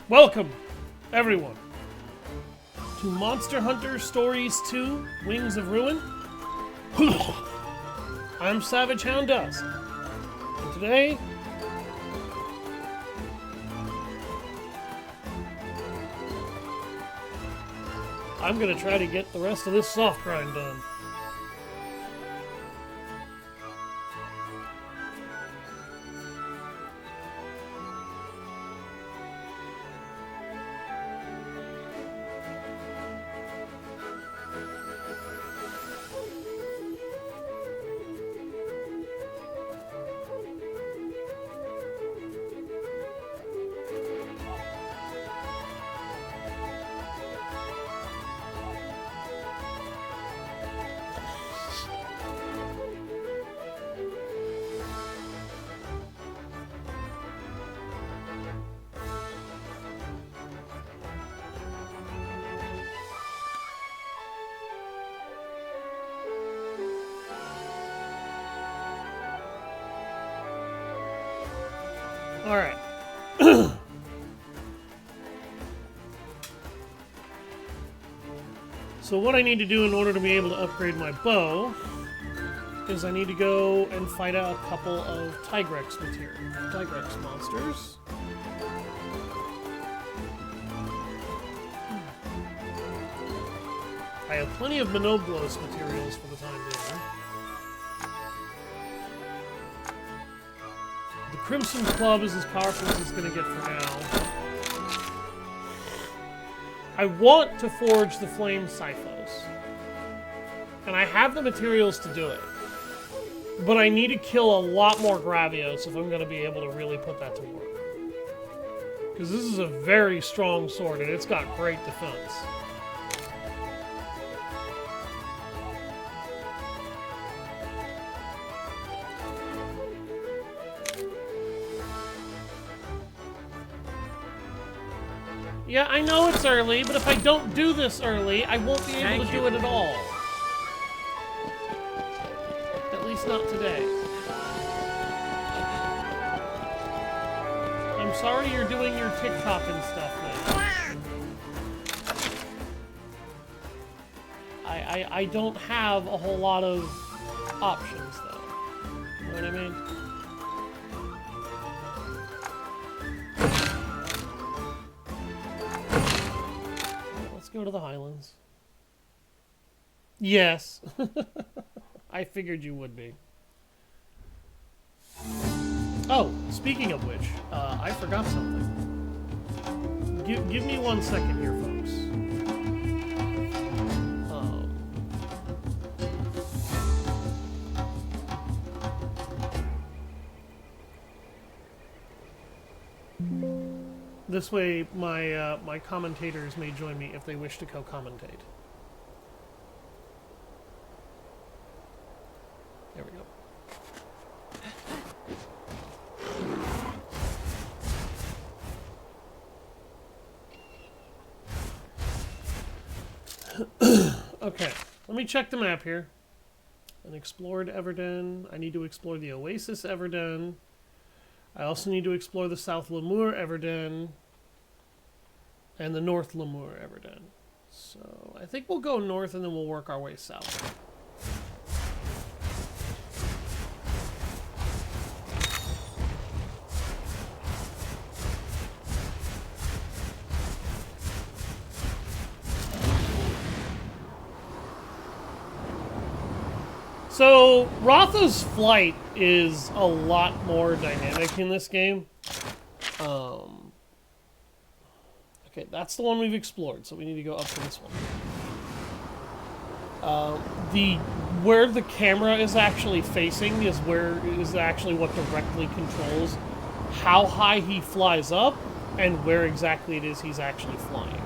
Welcome, everyone, to Monster Hunter Stories 2: Wings of Ruin. I'm Savage Hound Dusk, and today I'm gonna try to get the rest of this soft grind done. Alright. So what I need to do in order to be able to upgrade my bow is I need to go and fight out a couple of Tigrex monsters. I have plenty of Monoblos materials for the time being. The Crimson Club is as powerful as it's going to get for now. I want to forge the Flame Scyphos. And I have the materials to do it. But I need to kill a lot more Gravios if I'm going to be able to really put that to work. Because this is a very strong sword and it's got great defense. Yeah, I know it's early, but if I don't do this early, I won't be able to do it at all. At least not today. I'm sorry you're doing your TikTok and stuff now. I don't have a whole lot of options, though. You know what I mean? Go to the Highlands. Yes. I figured you would be. Oh, speaking of which, I forgot something. Give me 1 second here, folks. This way, my commentators may join me if they wish to co-commentate. There we go. Okay, let me check the map here. Unexplored Everden. I need to explore the Oasis Everden. I also need to explore the South Lemur Everden and the North Lemur Everden. So I think we'll go north and then we'll work our way south. So, Ratha's flight is a lot more dynamic in this game. Okay, that's the one we've explored, so we need to go up to this one. Where the camera is actually facing is actually what directly controls how high he flies up and where exactly it is he's actually flying.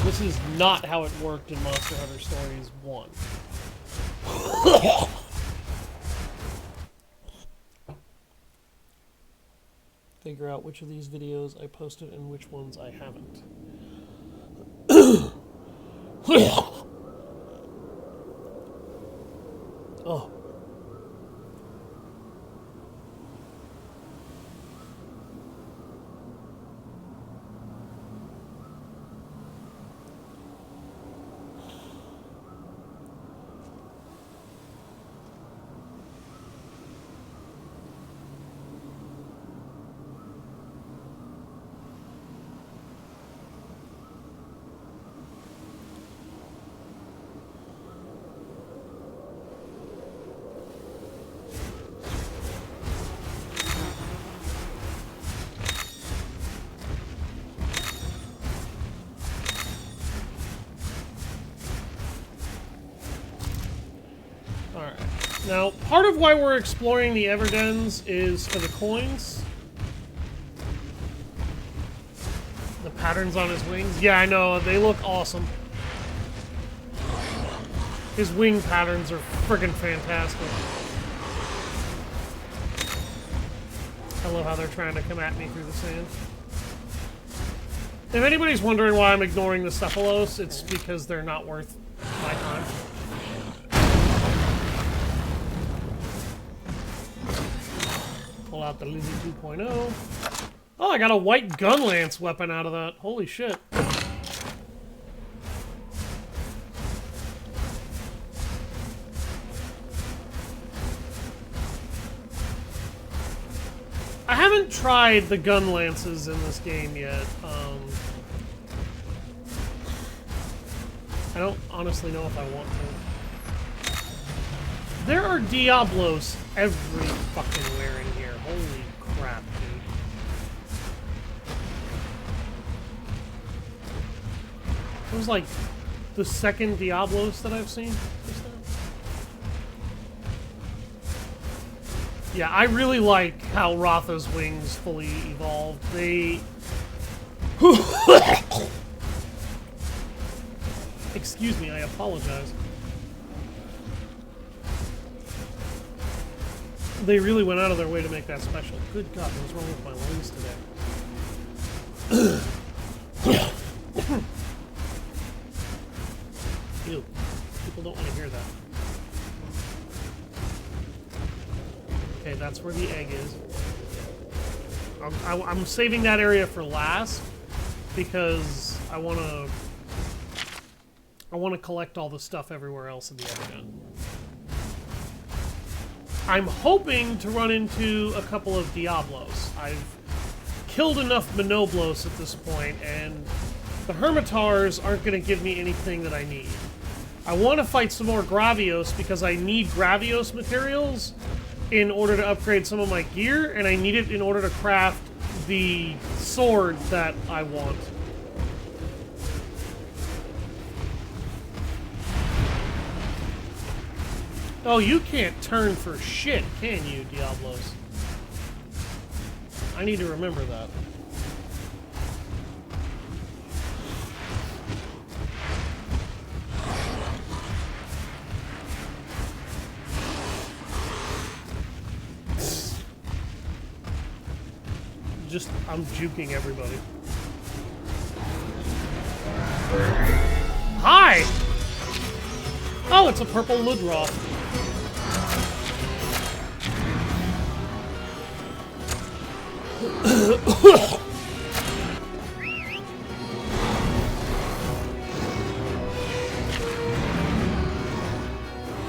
This is not how it worked in Monster Hunter Stories 1. Figure out which of these videos I posted and which ones I haven't. Oh. Now, part of why we're exploring the Everdens is for the coins. The patterns on his wings. Yeah, I know. They look awesome. His wing patterns are friggin' fantastic. I love how they're trying to come at me through the sand. If anybody's wondering why I'm ignoring the Cephalos, it's because they're not worth my time. Pull out the Lizzie 2.0. Oh, I got a white gun lance weapon out of that. Holy shit. I haven't tried the gun lances in this game yet. I don't honestly know if I want to. There are Diablos every fucking where in here. Holy crap, dude. It was like the second Diablos that I've seen just now. Yeah, I really like how Ratha's wings fully evolved. They... Excuse me, I apologize. They really went out of their way to make that special. Good God, what's wrong with my lungs today? Ew. People don't want to hear that. Okay, that's where the egg is. I'm saving that area for last because I want to collect all the stuff everywhere else in the Everden. I'm hoping to run into a couple of Diablos. I've killed enough Monoblos at this point, and the Hermitars aren't going to give me anything that I need. I want to fight some more Gravios because I need Gravios materials in order to upgrade some of my gear, and I need it in order to craft the sword that I want. Oh, you can't turn for shit, can you, Diablos? I need to remember that. Just, I'm juking everybody. Hi! Oh, it's a purple Ludroth.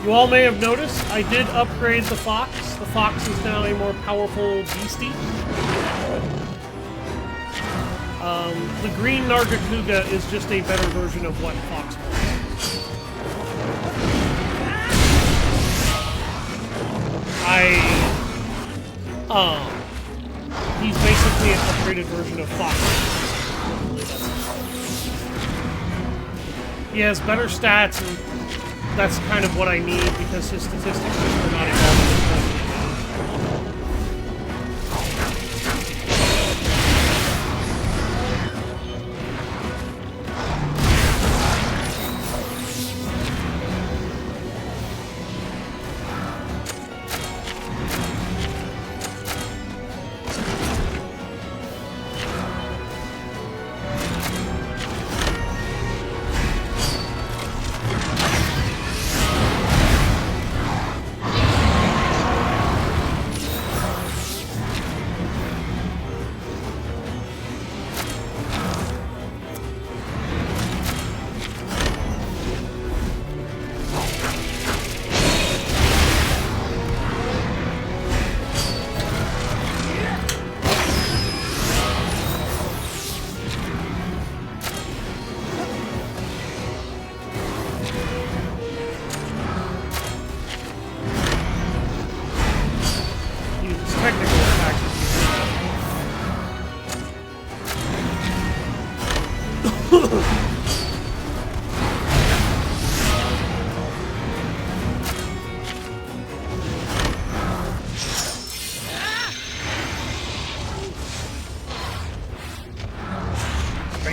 You all may have noticed, I did upgrade the Fox. The Fox is now a more powerful beastie. The green Nargacuga is just a better version of what Fox was. He's basically an upgraded version of Fox. He has better stats, and that's kind of what I need because his statistics are not evolving.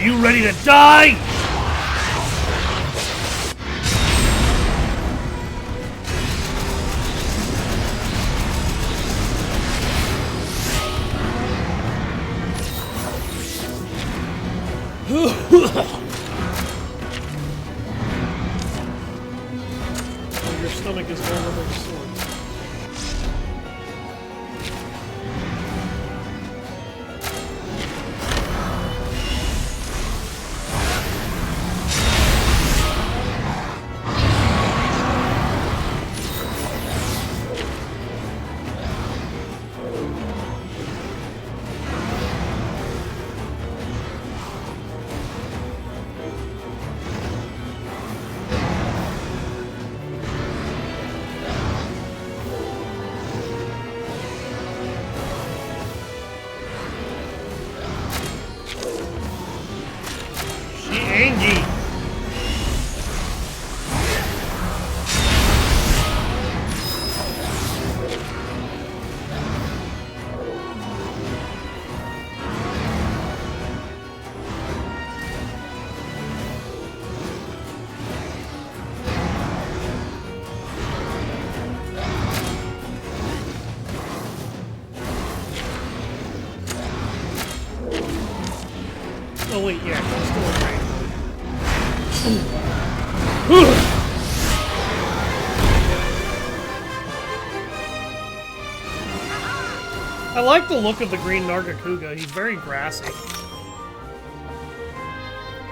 Are you ready to die? Your stomach is vulnerable to swords. Oh wait, yeah, I'm still in range. I like the look of the green Nargacuga. He's very grassy. Look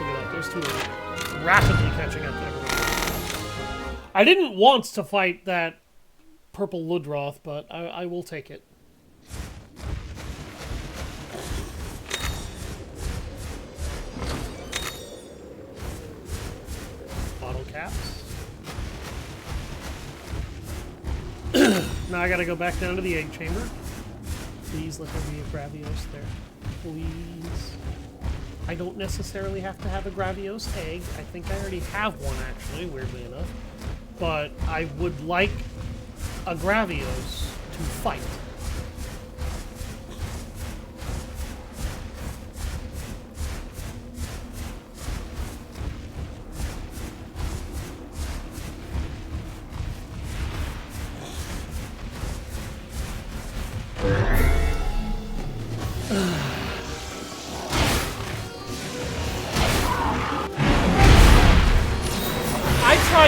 at that, those two are rapidly catching up to everyone. I didn't want to fight that purple Ludroth, but I will take it. Caps. Now I gotta go back down to the egg chamber. Please let there be a Gravios there. Please. I don't necessarily have to have a Gravios egg. I think I already have one, actually, weirdly enough. But I would like a Gravios to fight.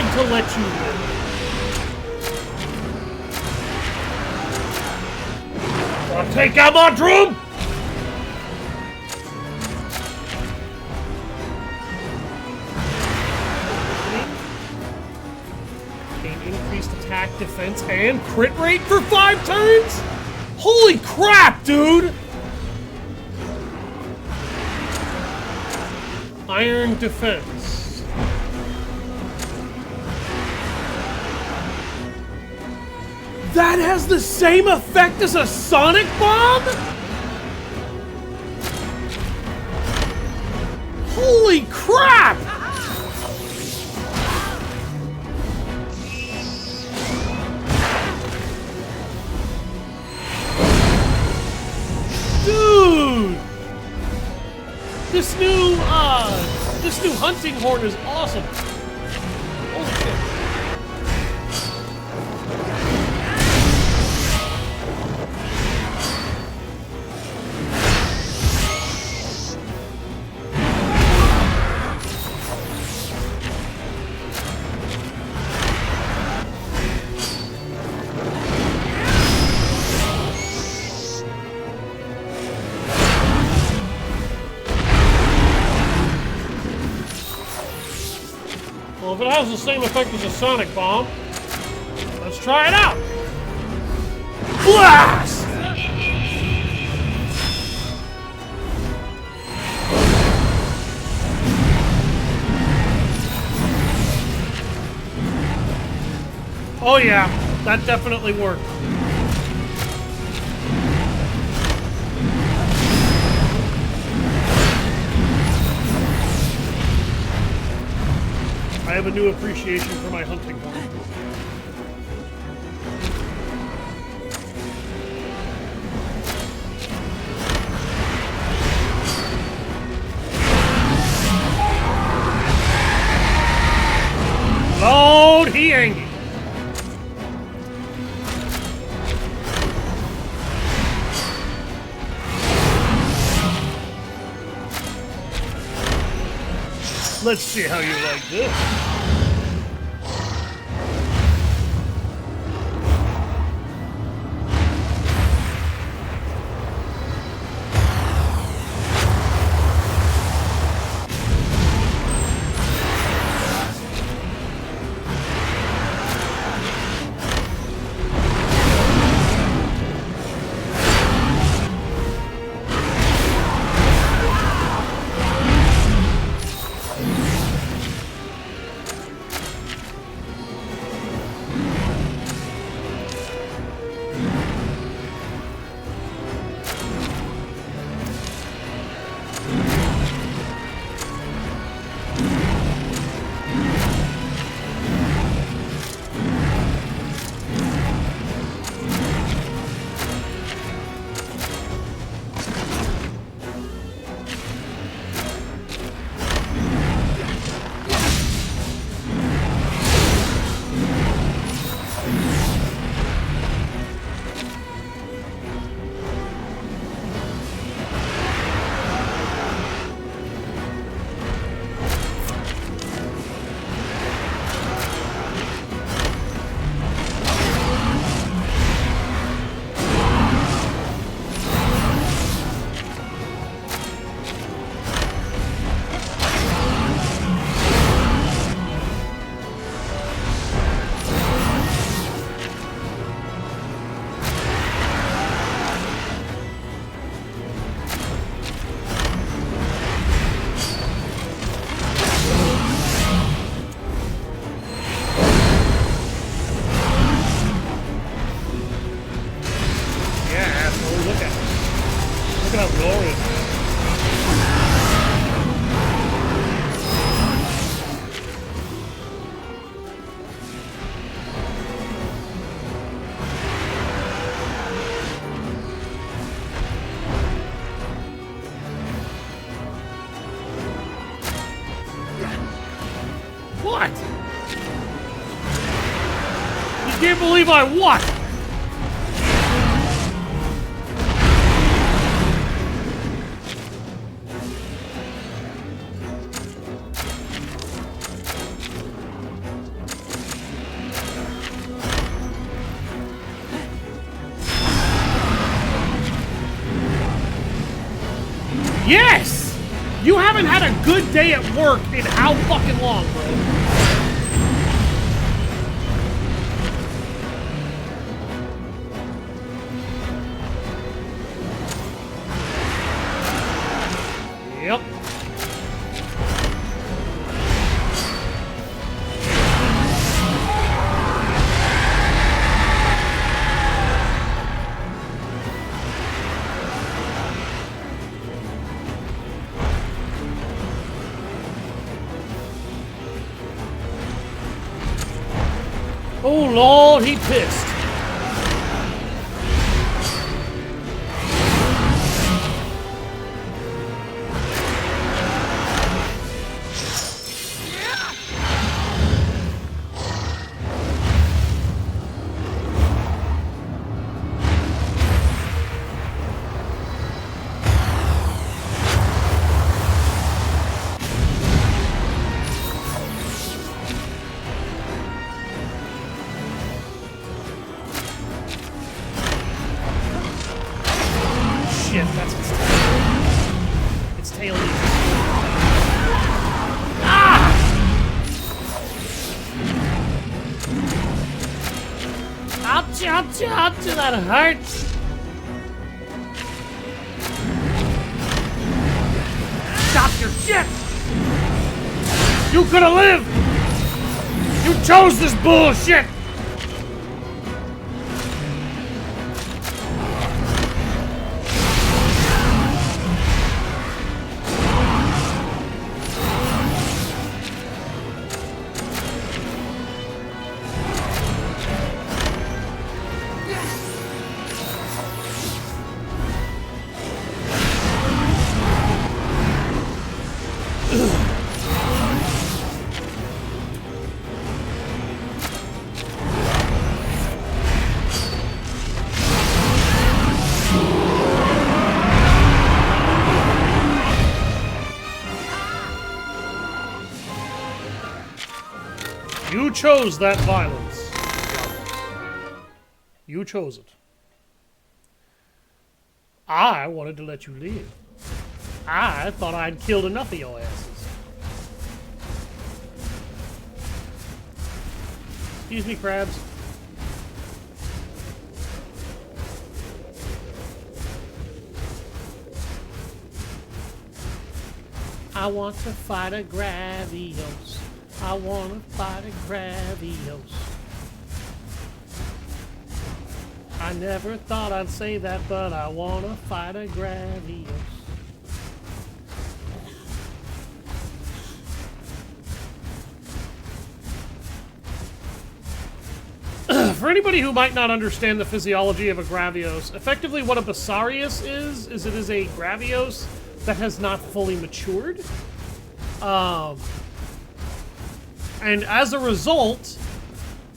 To let you live. I'll take out my drum! Gain increased attack, defense, and crit rate for 5 turns? Holy crap, dude! Iron defense. That has the same effect as a Sonic Bomb? Holy crap! Dude! This new hunting horn is awesome. Holy shit. Well, if it has the same effect as a Sonic Bomb, let's try it out! Blast! Oh yeah, that definitely worked. I have a new appreciation for my hunting horn. Let's see how you like this. Look how glorious. What? You can't believe I what? Yes! You haven't had a good day at work in how fucking long, bro? Yep. Oh Lord, he pissed. Shit, that's its tail. Its tail is. Ah! Ouch, ouch, ouch, that hurts. Stop your shit! You could have lived! You chose this bullshit! You chose that violence. You chose it. I wanted to let you live. I thought I'd killed enough of your asses. Excuse me, crabs. I want to fight a Gravios. I want to fight a Gravios. I never thought I'd say that, but I want to fight a Gravios. For anybody who might not understand the physiology of a Gravios, effectively what a Basarius is it is a Gravios that has not fully matured. And as a result,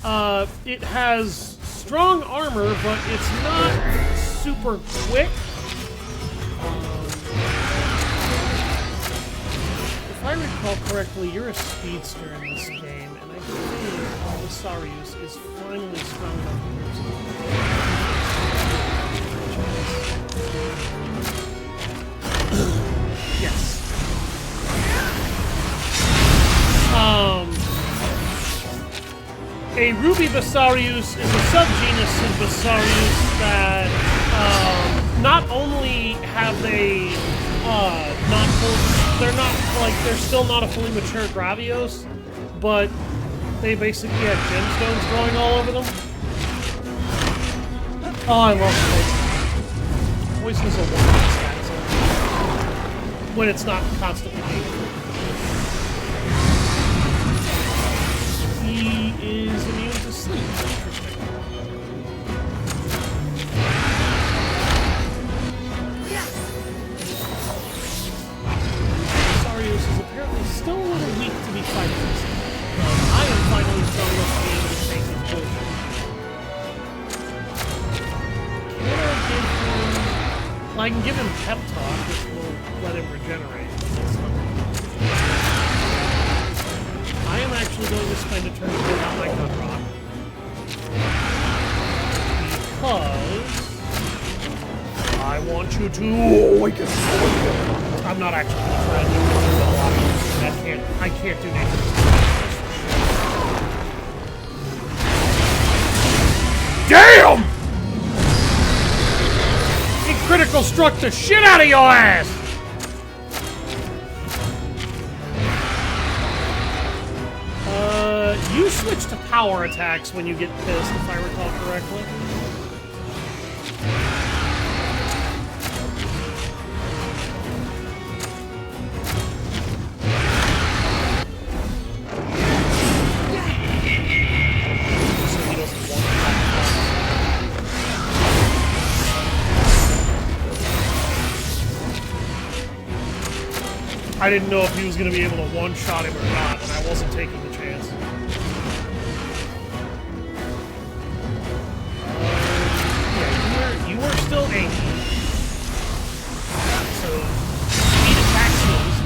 it has strong armor, but it's not super quick. If I recall correctly, you're a speedster in this game, and I believe Basarius is finally strong enough to use it. Yes. A Ruby Basarius is a subgenus of Basarius that not only have they they're still not a fully mature Gravios, but they basically have gemstones growing all over them. Oh, I love poison. Poison is a wonderful stat when it's not constantly needed. He is immune to sleep. Interesting. Basarius is apparently still a little weak to be fighting this. I am finally strong enough to be able to take his potion. Can I give him... Well, I can give him Pep Talk, which will let him regenerate. That's not... I am actually going to spend a turn to get out my gun rock. Because I want you to awaken. I'm not actually going to try and do it. I can't do nature. Damn! He critical struck the shit out of your ass! You switch to power attacks when you get pissed, if I recall correctly. So he doesn't want to. I didn't know if he was going to be able to one-shot him or not, and I wasn't taking the chance. You are still angry. So, speed attack skills.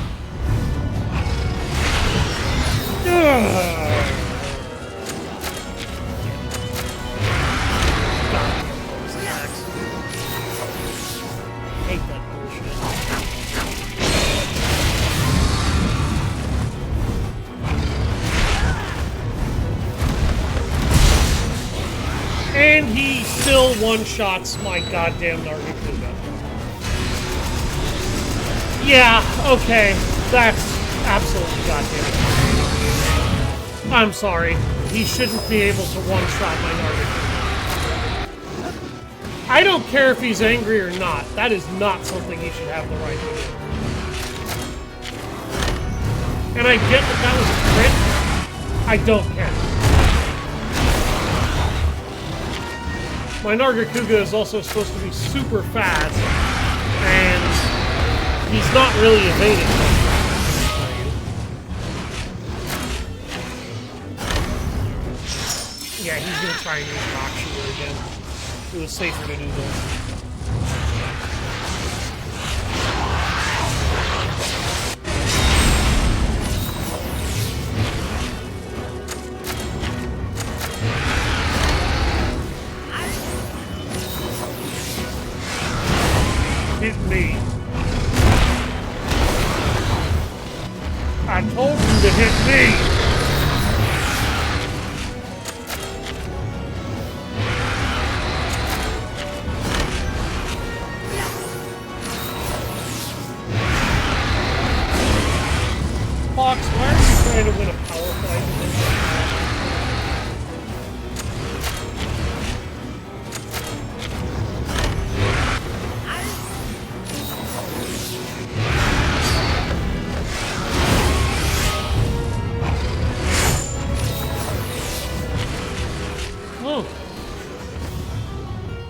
Hate that bullshit. And he still one-shots my goddamn Nargacuga. Yeah, okay. That's absolutely goddamn it. I'm sorry. He shouldn't be able to one-shot my Nargacuga. I don't care if he's angry or not. That is not something he should have the right to do. And I get that was a crit. I don't care. My Nargacuga is also supposed to be super fast, and he's not really evading. Yeah, he's gonna try and use Rock Shooter again. It was safer to do this. hit me. I told you to hit me. Fox, why are you trying to win a power fight? Oh.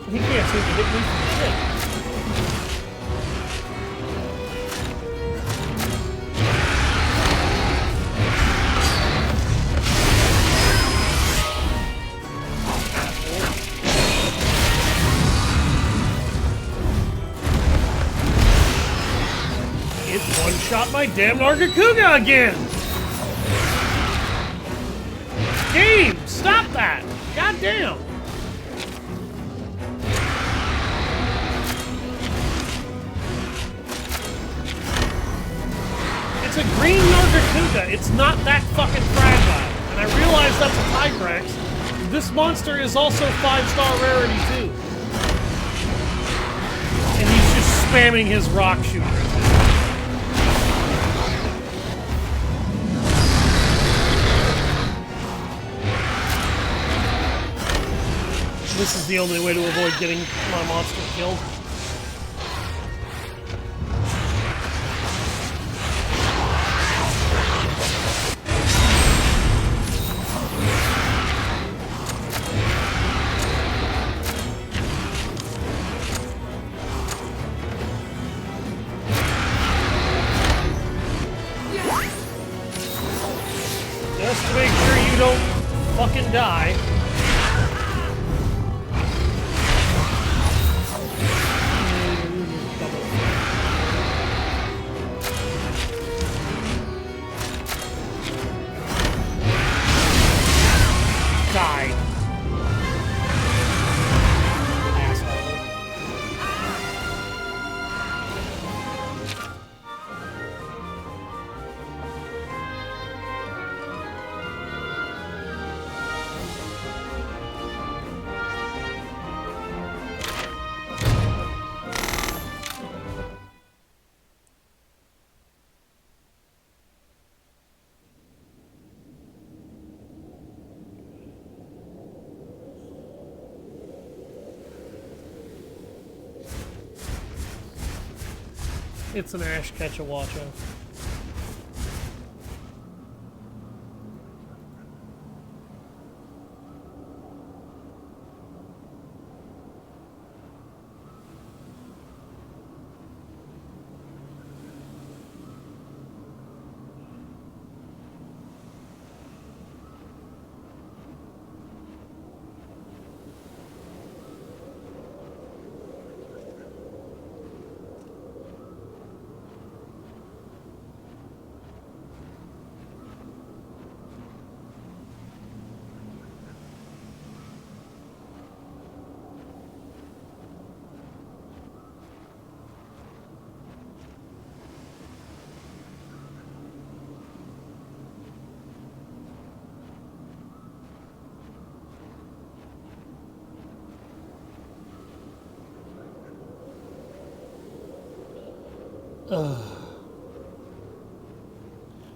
He can't seem to hit me from shit. Shot my damn Nargacuga again! Game! Stop that! God damn! It's a green Nargacuga. It's not that fucking fragile. And I realize that's a Tigrex. This monster is also 5-star rarity too. And he's just spamming his rock shooter. This is the only way to avoid getting my monster killed. Just to make sure you don't fucking die. It's an Ash Ketchawatcha.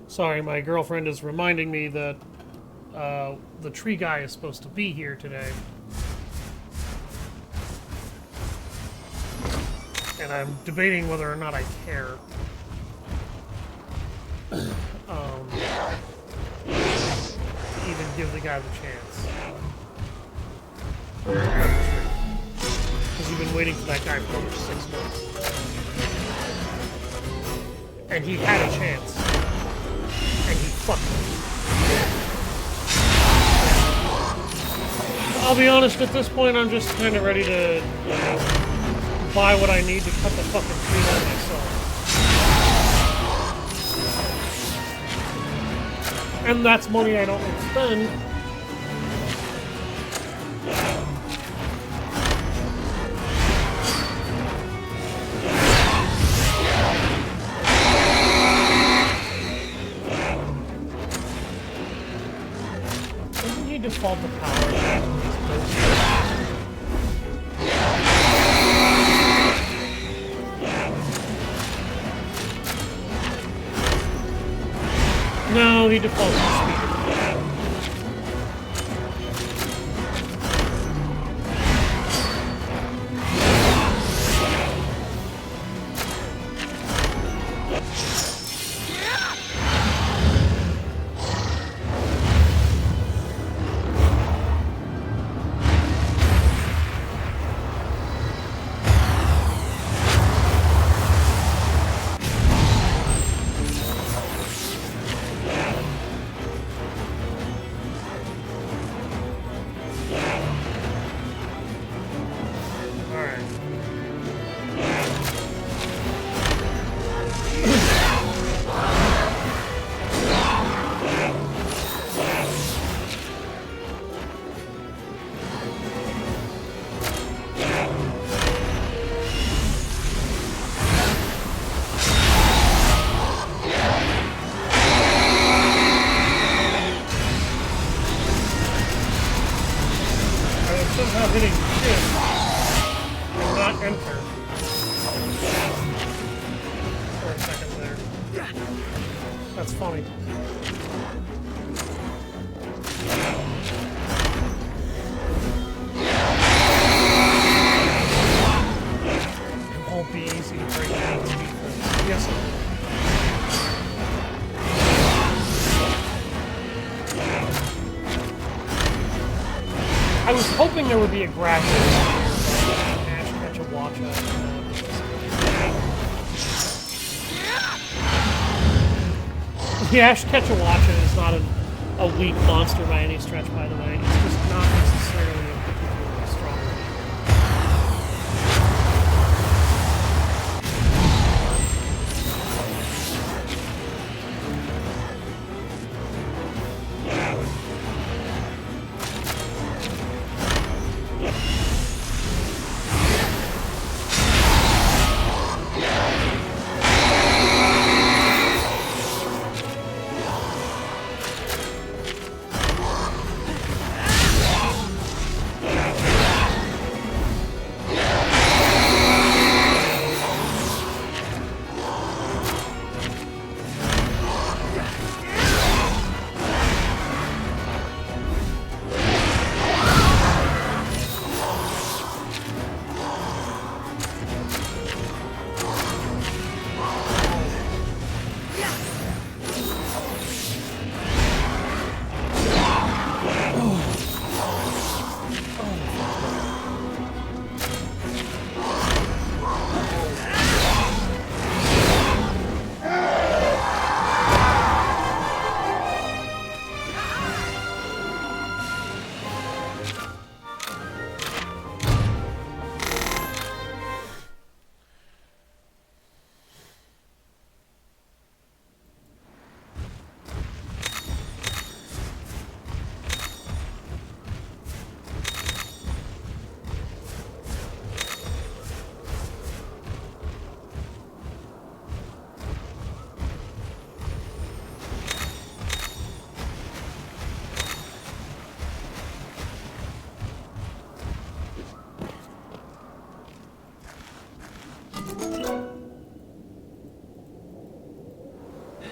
Sorry, my girlfriend is reminding me that the tree guy is supposed to be here today. And I'm debating whether or not I care. To even give the guy the chance. Because we've been waiting for that guy for over 6 months. And he had a chance. And he fucked it. I'll be honest, at this point, I'm just kind of ready to, you know, buy what I need to cut the fucking tree down myself. And that's money I don't want to spend. No, he defaults to speed. Somehow hitting shift and not enter for a second there. That's funny. It won't be easy to break down the defense. Yes, it will. I was hoping there would be a graphic Ash Ketchwacha. The Ash Ketchwacha is not a weak monster by any stretch, by the way. It's just not necessarily a particularly strong one.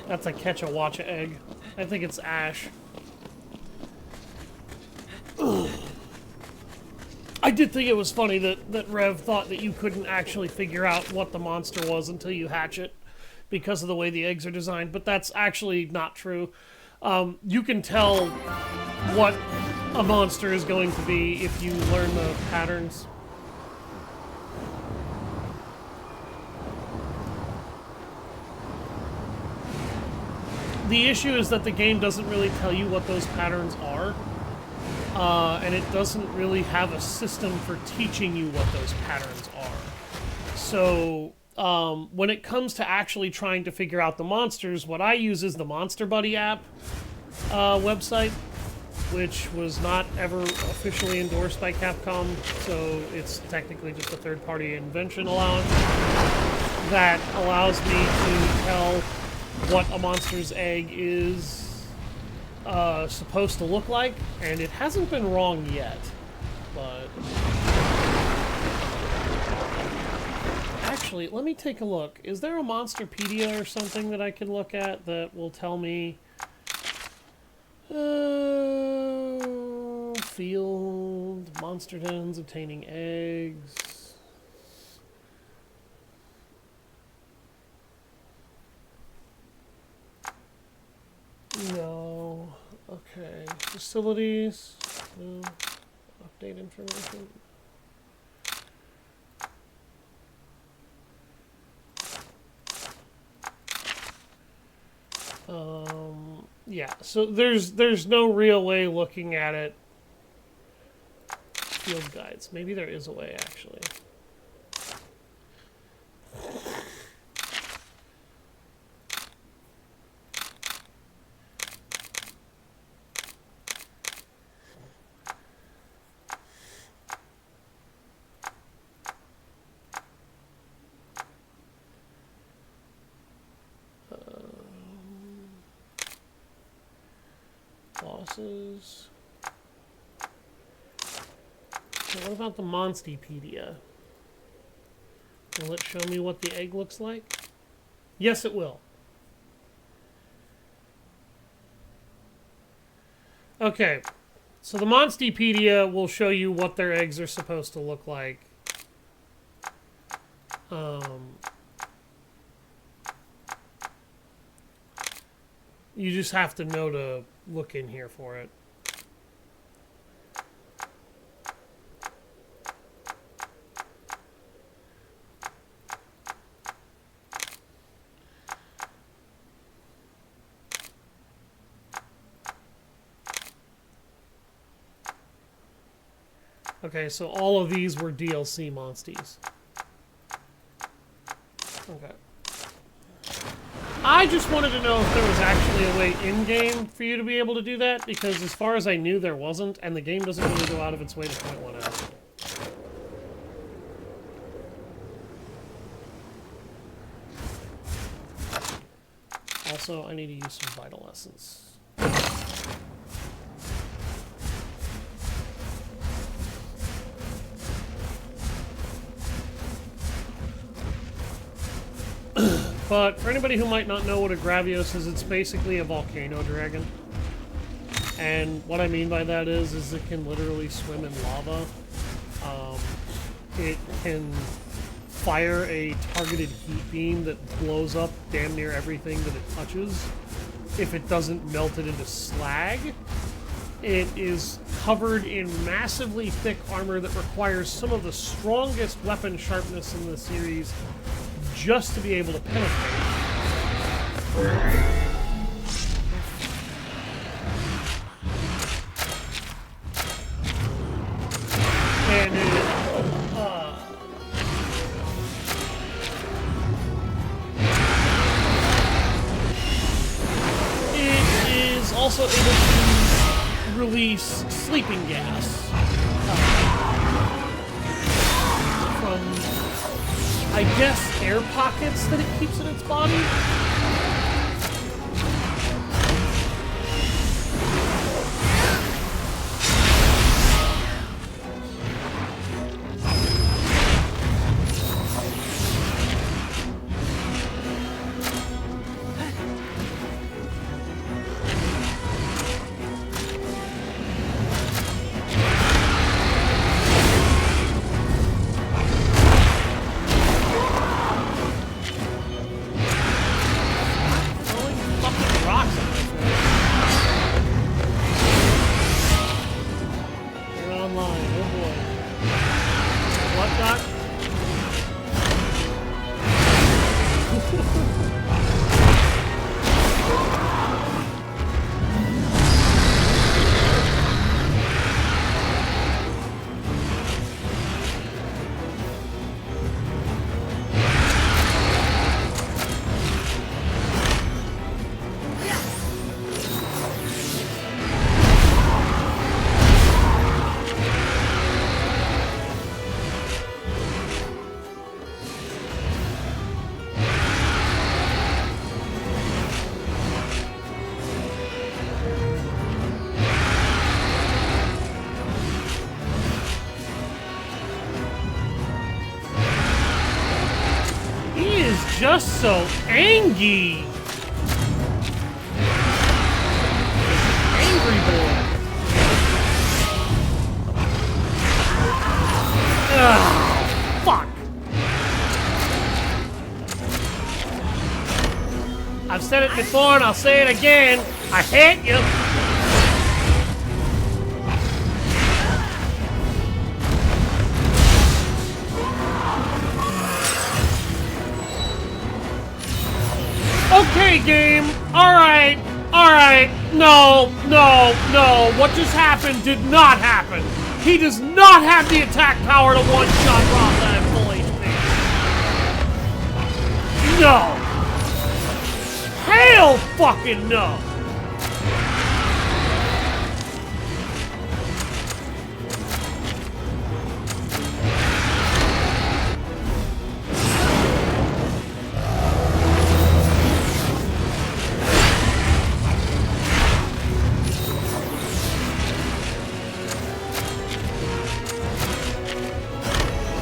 That's a Ketchwacha egg. I think it's Ash. Ugh. I did think it was funny that Rev thought that you couldn't actually figure out what the monster was until you hatch it because of the way the eggs are designed, but that's actually not true. You can tell what a monster is going to be if you learn the patterns. The issue is that the game doesn't really tell you what those patterns are, and it doesn't really have a system for teaching you what those patterns are. So, when it comes to actually trying to figure out the monsters, what I use is the Monster Buddy app website, which was not ever officially endorsed by Capcom, so it's technically just a third-party invention allowance that allows me to tell what a monster's egg is supposed to look like, and it hasn't been wrong yet, but... Actually, let me take a look. Is there a Monsterpedia or something that I can look at that will tell me Field, monster dens, obtaining eggs. No. Okay. Facilities. No. Update information. Yeah, so there's no real way looking at it. Field guides. Maybe there is a way, actually. Bosses. So what about the Monstepedia? Will it show me what the egg looks like? Yes, it will. Okay. So the Monstepedia will show you what their eggs are supposed to look like. You just have to know to look in here for it. Okay, so all of these were DLC monsties. Okay. I just wanted to know if there was actually a way in-game for you to be able to do that, because as far as I knew, there wasn't, and the game doesn't really go out of its way to point one out. Also, I need to use some Vital Essence. But for anybody who might not know what a Gravios is, it's basically a volcano dragon. And what I mean by that is it can literally swim in lava. It can fire a targeted heat beam that blows up damn near everything that it touches if it doesn't melt it into slag. It is covered in massively thick armor that requires some of the strongest weapon sharpness in the series just to be able to penetrate. And it is also able to release sleeping gas from, I guess, air pockets that it keeps in its body. Just so angry. Angry Ah, fuck. I've said it before and I'll say it again. I hate you. Okay, game. Alright. Alright. No. What just happened did not happen. He does not have the attack power to one-shot Roth at full HP. No. Hell fucking no.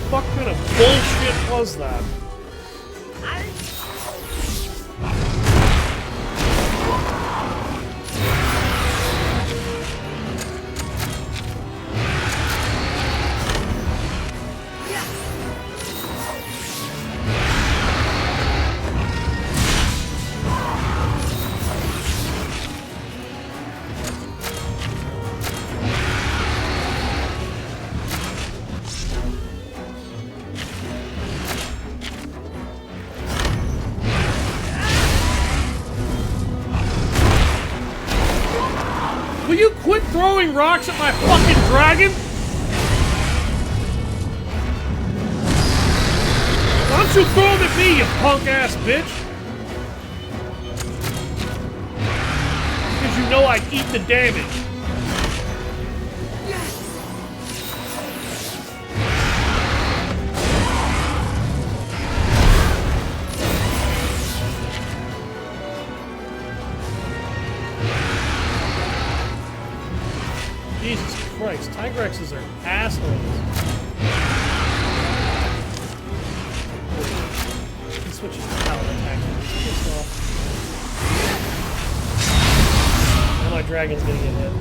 What kind of bullshit was that? Will you quit throwing rocks at my fucking dragon? Why don't you throw them at me, you punk-ass bitch? Because you know I'd eat the damage. Jesus Christ, Tigrexes are assholes. He switches to power attack. Pissed off. Now my dragon's gonna get hit.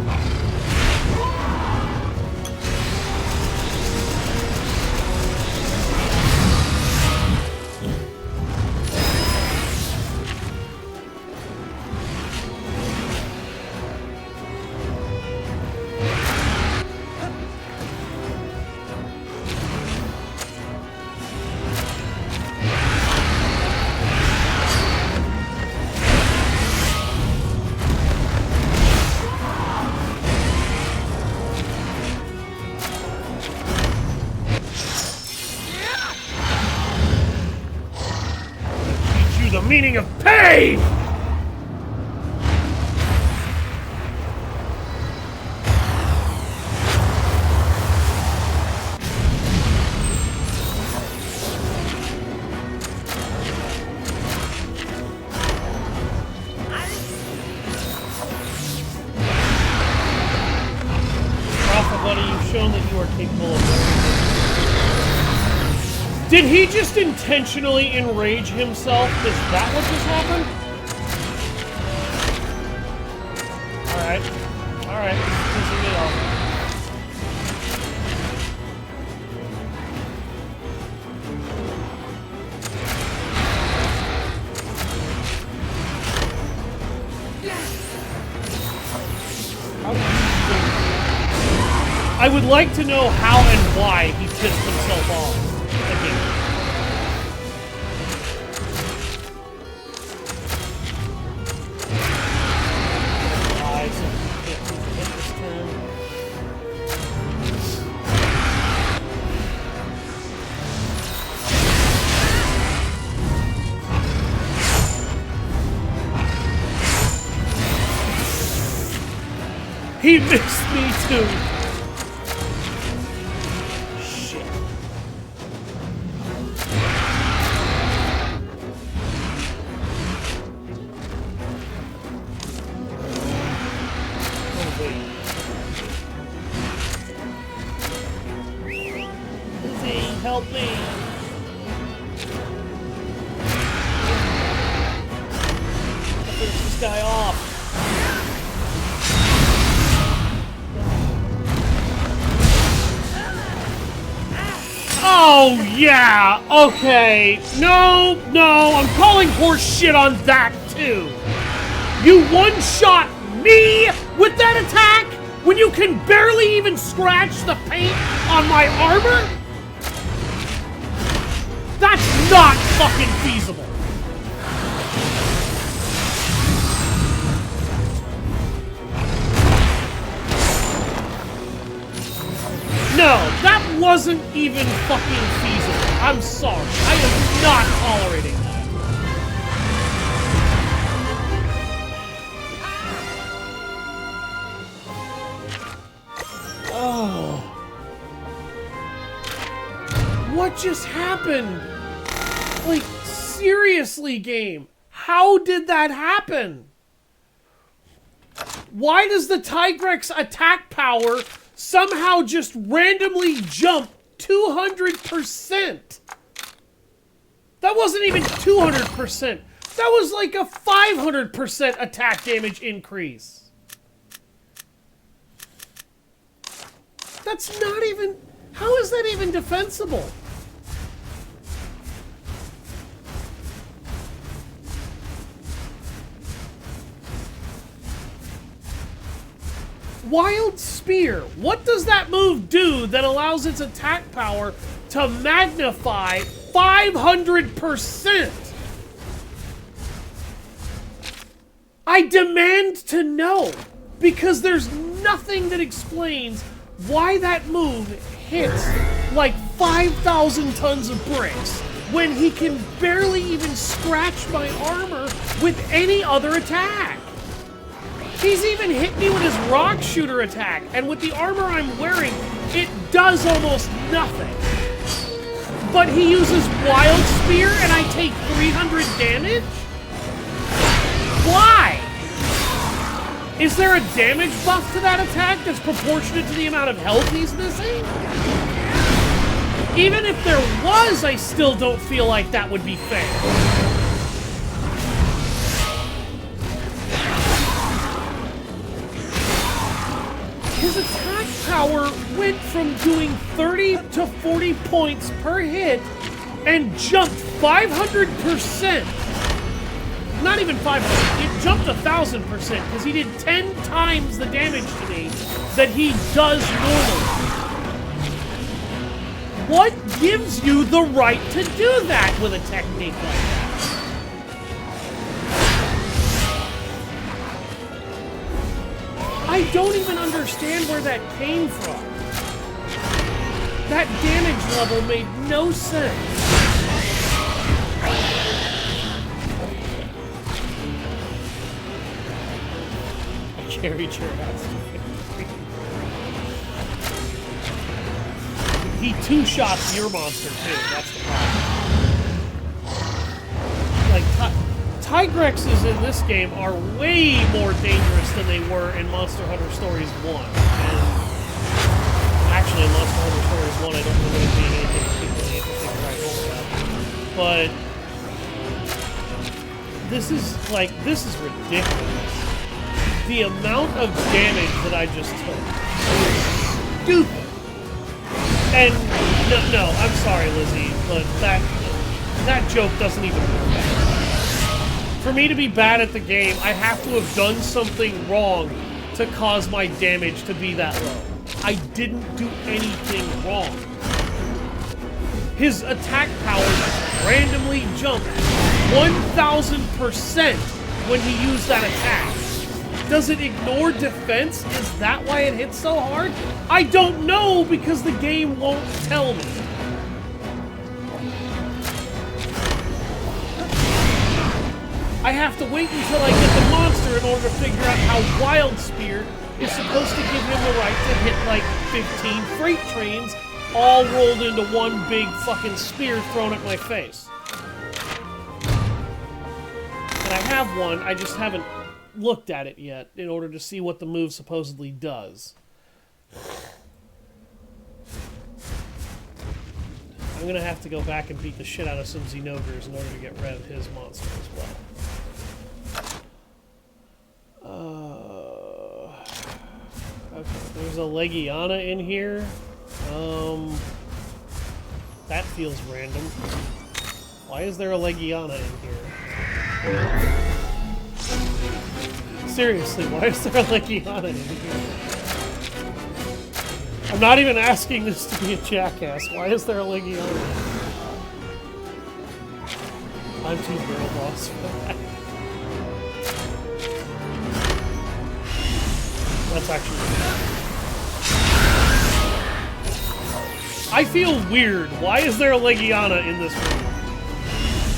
The meaning of pain! Alpha Buddy, you've shown that you are capable of everything. Did he just intentionally enrage himself? Is that what just happened? Alright. Alright. Pissing me off. I would like to know how and why he pissed himself off. He missed me too. Shit. Oh wait. Lizzie, help me. Finish this guy off. Oh, yeah, okay. No, I'm calling horse shit on that, too. You one-shot me with that attack when you can barely even scratch the paint on my armor? That's not fucking feasible. No, that wasn't even fucking feasible. I'm sorry. I am not tolerating that. Oh. What just happened? Like, seriously, game. How did that happen? Why does the Tigrex attack power somehow just randomly jump 200%? That wasn't even 200%. That was like a 500% attack damage increase. That's not even... How is that even defensible? Wild Spear. What does that move do that allows its attack power to magnify 500%? I demand to know, because there's nothing that explains why that move hits like 5,000 tons of bricks when he can barely even scratch my armor with any other attack. He's even hit me with his rock shooter attack, and with the armor I'm wearing, it does almost nothing. But he uses Wild Spear and I take 300 damage? Why? Is there a damage buff to that attack that's proportionate to the amount of health he's missing? Even if there was, I still don't feel like that would be fair. His attack power went from doing 30 to 40 points per hit and jumped 500%. Not even 500, it jumped 1,000% because he did 10 times the damage to me that he does normally. What gives you the right to do that with a technique like that? I don't even understand where that came from. That damage level made no sense. Carried your ass. He two-shots your monster too, that's the problem. Like, Tigrexes in this game are way more dangerous than they were in Monster Hunter Stories 1. And actually, in Monster Hunter Stories 1, I don't remember it being anything particularly interesting to write home about. But this is ridiculous. The amount of damage that I just took was stupid. And no, I'm sorry, Lizzie, but that joke doesn't even work. For me to be bad at the game, I have to have done something wrong to cause my damage to be that low. I didn't do anything wrong. His attack power randomly jumped 1,000% when he used that attack. Does it ignore defense? Is that why it hits so hard? I don't know, because the game won't tell me. I have to wait until I get the monster in order to figure out how Wild Spear is supposed to give him the right to hit like 15 freight trains all rolled into one big fucking spear thrown at my face. And I have one, I just haven't looked at it yet in order to see what the move supposedly does. I'm gonna have to go back and beat the shit out of some Xenogres in order to get rid of his monster as well. Okay, there's a Legiana in here. That feels random. Why is there a Legiana in here? Seriously, why is there a Legiana in here? I'm not even asking this to be a jackass. Why is there a Legiana? I'm too girl boss for that. That's actually... I feel weird. Why is there a Legiana in this room?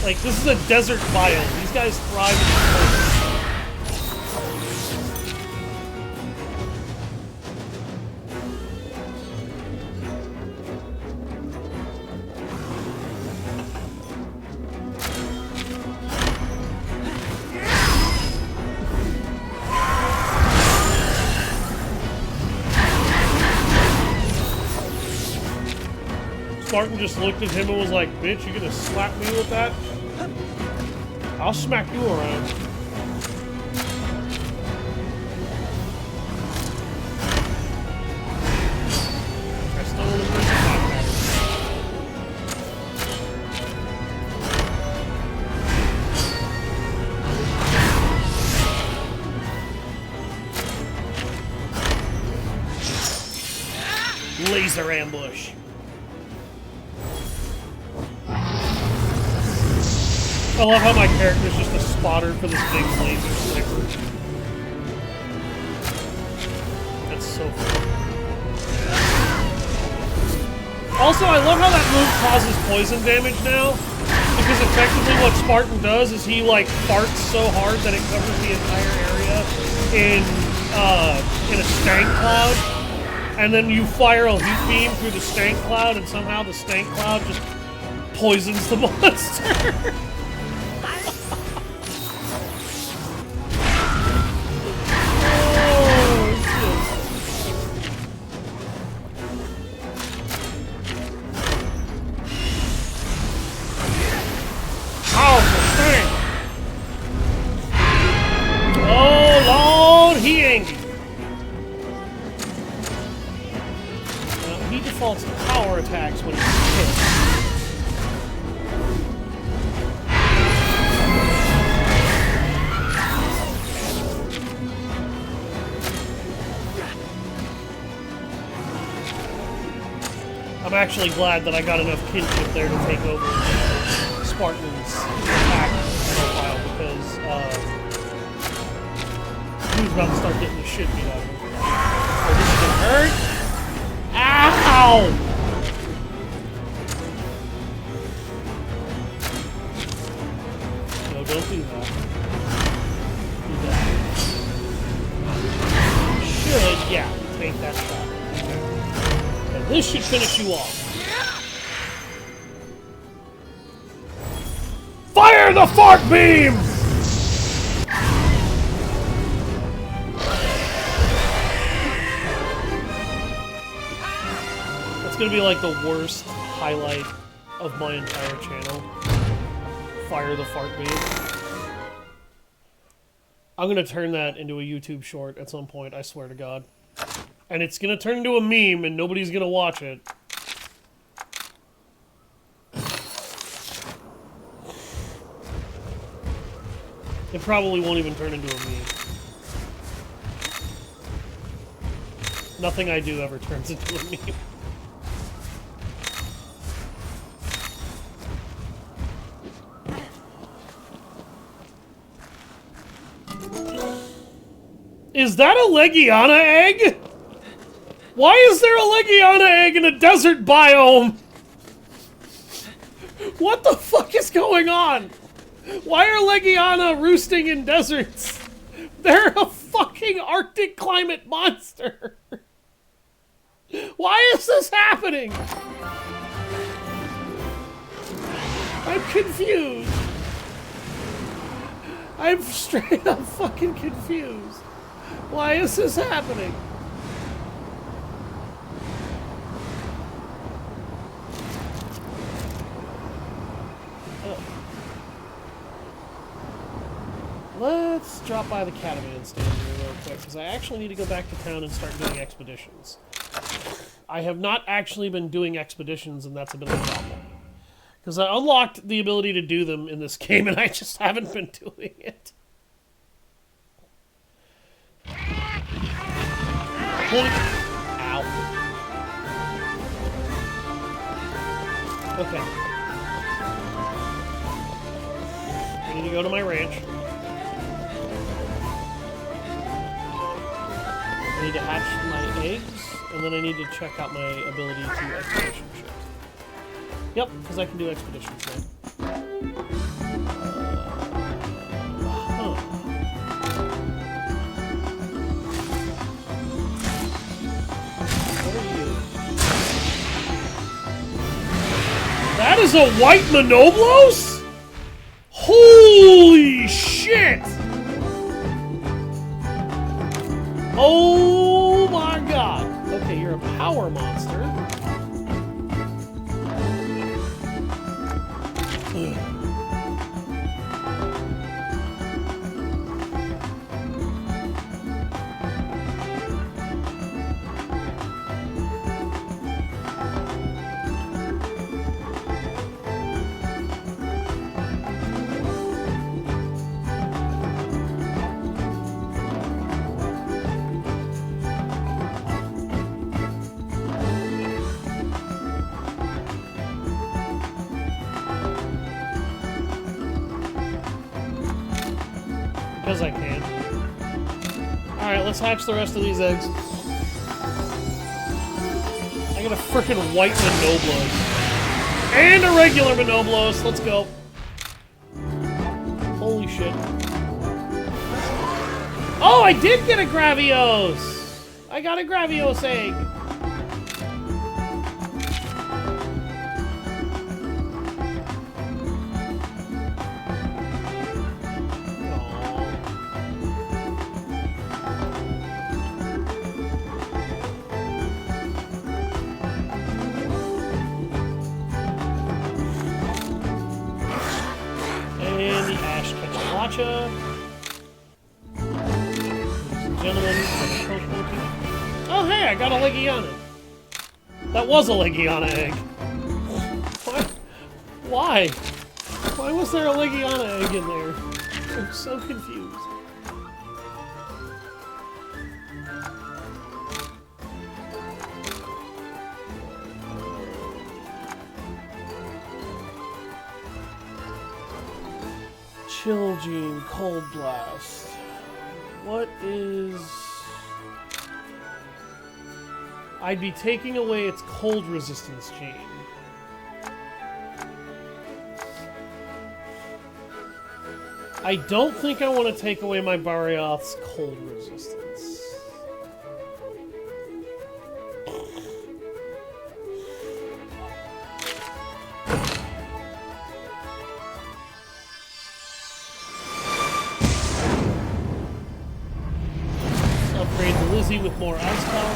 Like, this is a desert biome. These guys thrive in the desert. Spartan just looked at him and was like, bitch, you gonna slap me with that? I'll smack you around. I still want to bring the top pattern. Laser ambush. I love how my character's just a spotter for this big laser sniper. That's so cool. Also, I love how that move causes poison damage now, because effectively what Spartan does is he, like, farts so hard that it covers the entire area in a stank cloud, and then you fire a heat beam through the stank cloud, and somehow the stank cloud just poisons the monster. Power attacks when he's hit. I'm actually glad that I got enough kinship there to take over Spartan's attack profile, because he was about to start getting the shit beat out of him. Oh, this is gonna hurt? Ow! No, don't do that. Do that. Should, yeah, take that shot. Okay. And this should finish you off. Fire the fart beam! It's gonna be like the worst highlight of my entire channel. Fire the fart beam. I'm gonna turn that into a YouTube short at some point, I swear to God. And it's gonna turn into a meme and nobody's gonna watch it. It probably won't even turn into a meme. Nothing I do ever turns into a meme. Is that a Legiana egg? Why is there a Legiana egg in a desert biome? What the fuck is going on? Why are Legiana roosting in deserts? They're a fucking Arctic climate monster. Why is this happening? I'm confused. I'm straight up fucking confused. Why is this happening? Let's drop by the Cataman stand here real quick, because I actually need to go back to town and start doing expeditions. I have not actually been doing expeditions, and that's a bit of a problem. Because I unlocked the ability to do them in this game, and I just haven't been doing it. Holy... Ow. Okay. I need to go to my ranch. I need to hatch my eggs, and then I need to check out my ability to expedition shit. Yep, because I can do expeditions now. What are you? That is a white Monoblos? Holy shit! Oh my god! Okay, you're a power monster. Because I can. Alright, let's hatch the rest of these eggs. I got a frickin' white Monoblos. And a regular Monoblos. Let's go. Holy shit. Oh, I did get a Gravios! I got a Gravios egg. Oh hey, I got a Legiana. That was a Legiana egg. What? Why? Why was there a Legiana egg in there? I'm so confused. Chill Gene, Cold Blast. What is... I'd be taking away its cold resistance gene. I don't think I want to take away my Barioth's cold resistance. Upgrade the Lizzie with more ice power.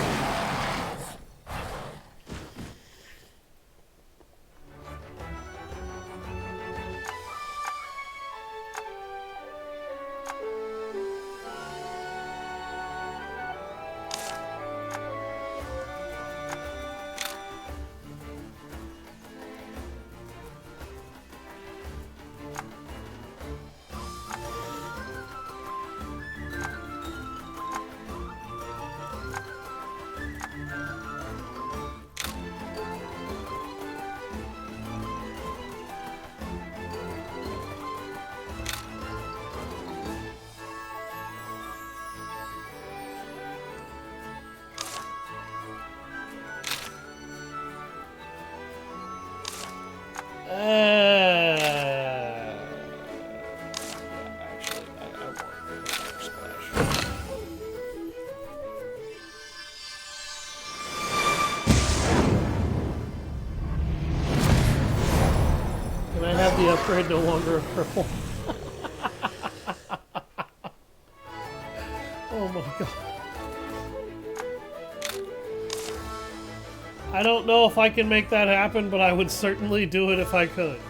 Actually, I want Fire Splash. Can I have the upgrade no longer a purple? Oh my god. I don't know if I can make that happen, but I would certainly do it if I could.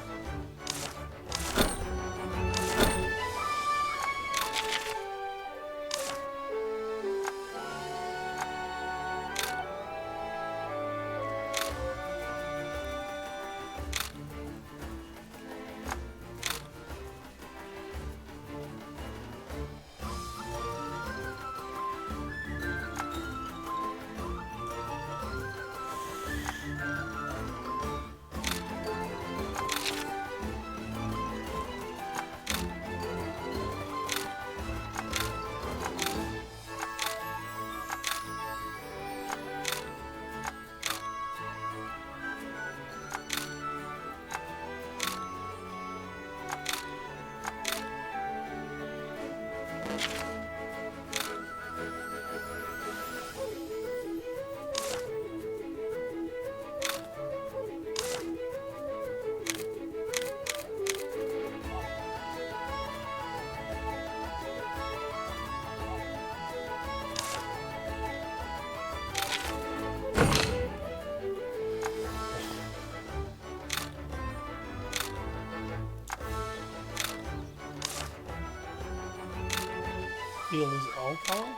Field is all color?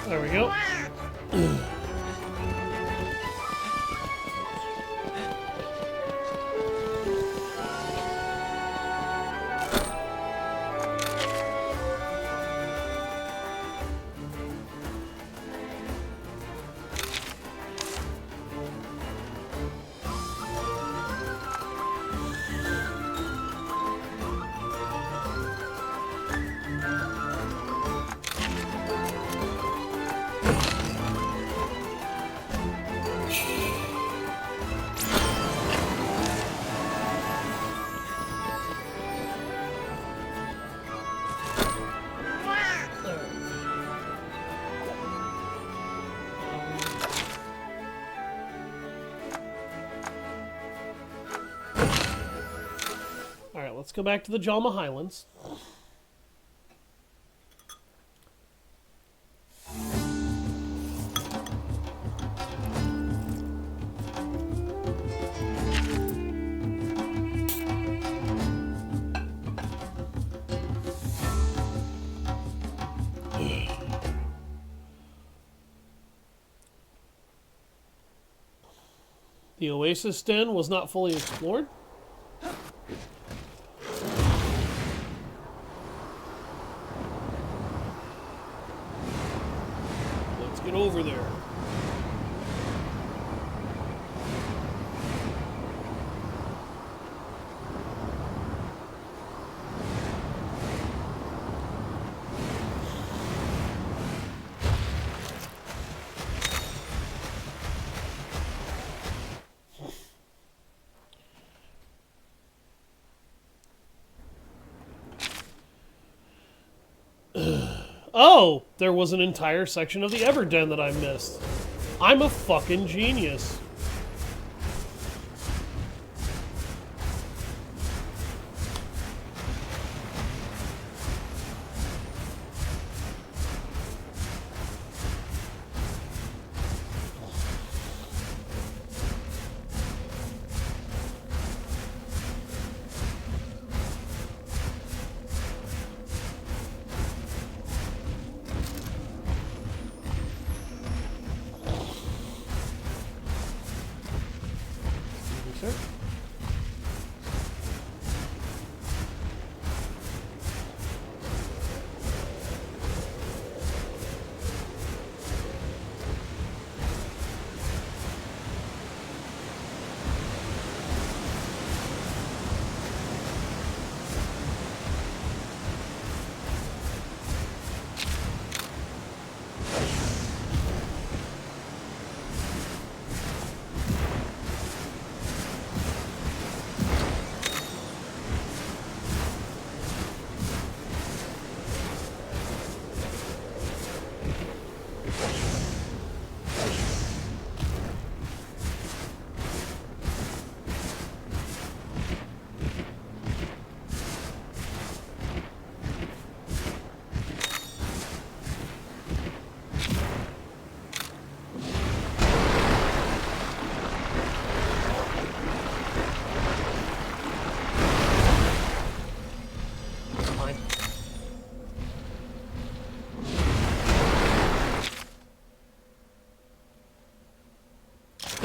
There we go. Alright, let's go back to the Jalma Highlands. The Oasis Den was not fully explored. Let's get over there. Oh, there was an entire section of the Everden that I missed. I'm a fucking genius.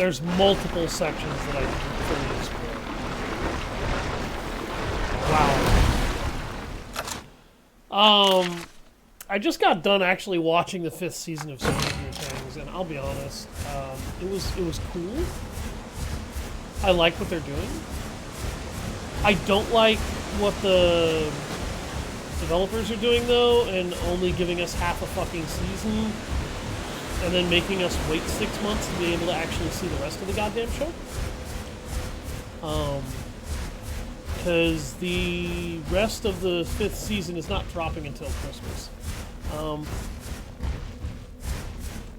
there's multiple sections that I can fully explore. Wow. I just got done actually watching the 5th season of Stranger Things, and I'll be honest, it was cool. I like what they're doing. I don't like what the developers are doing, though, and only giving us half a fucking season, and then making us wait 6 months to be able to actually see the rest of the goddamn show. Because the rest of the 5th season is not dropping until Christmas.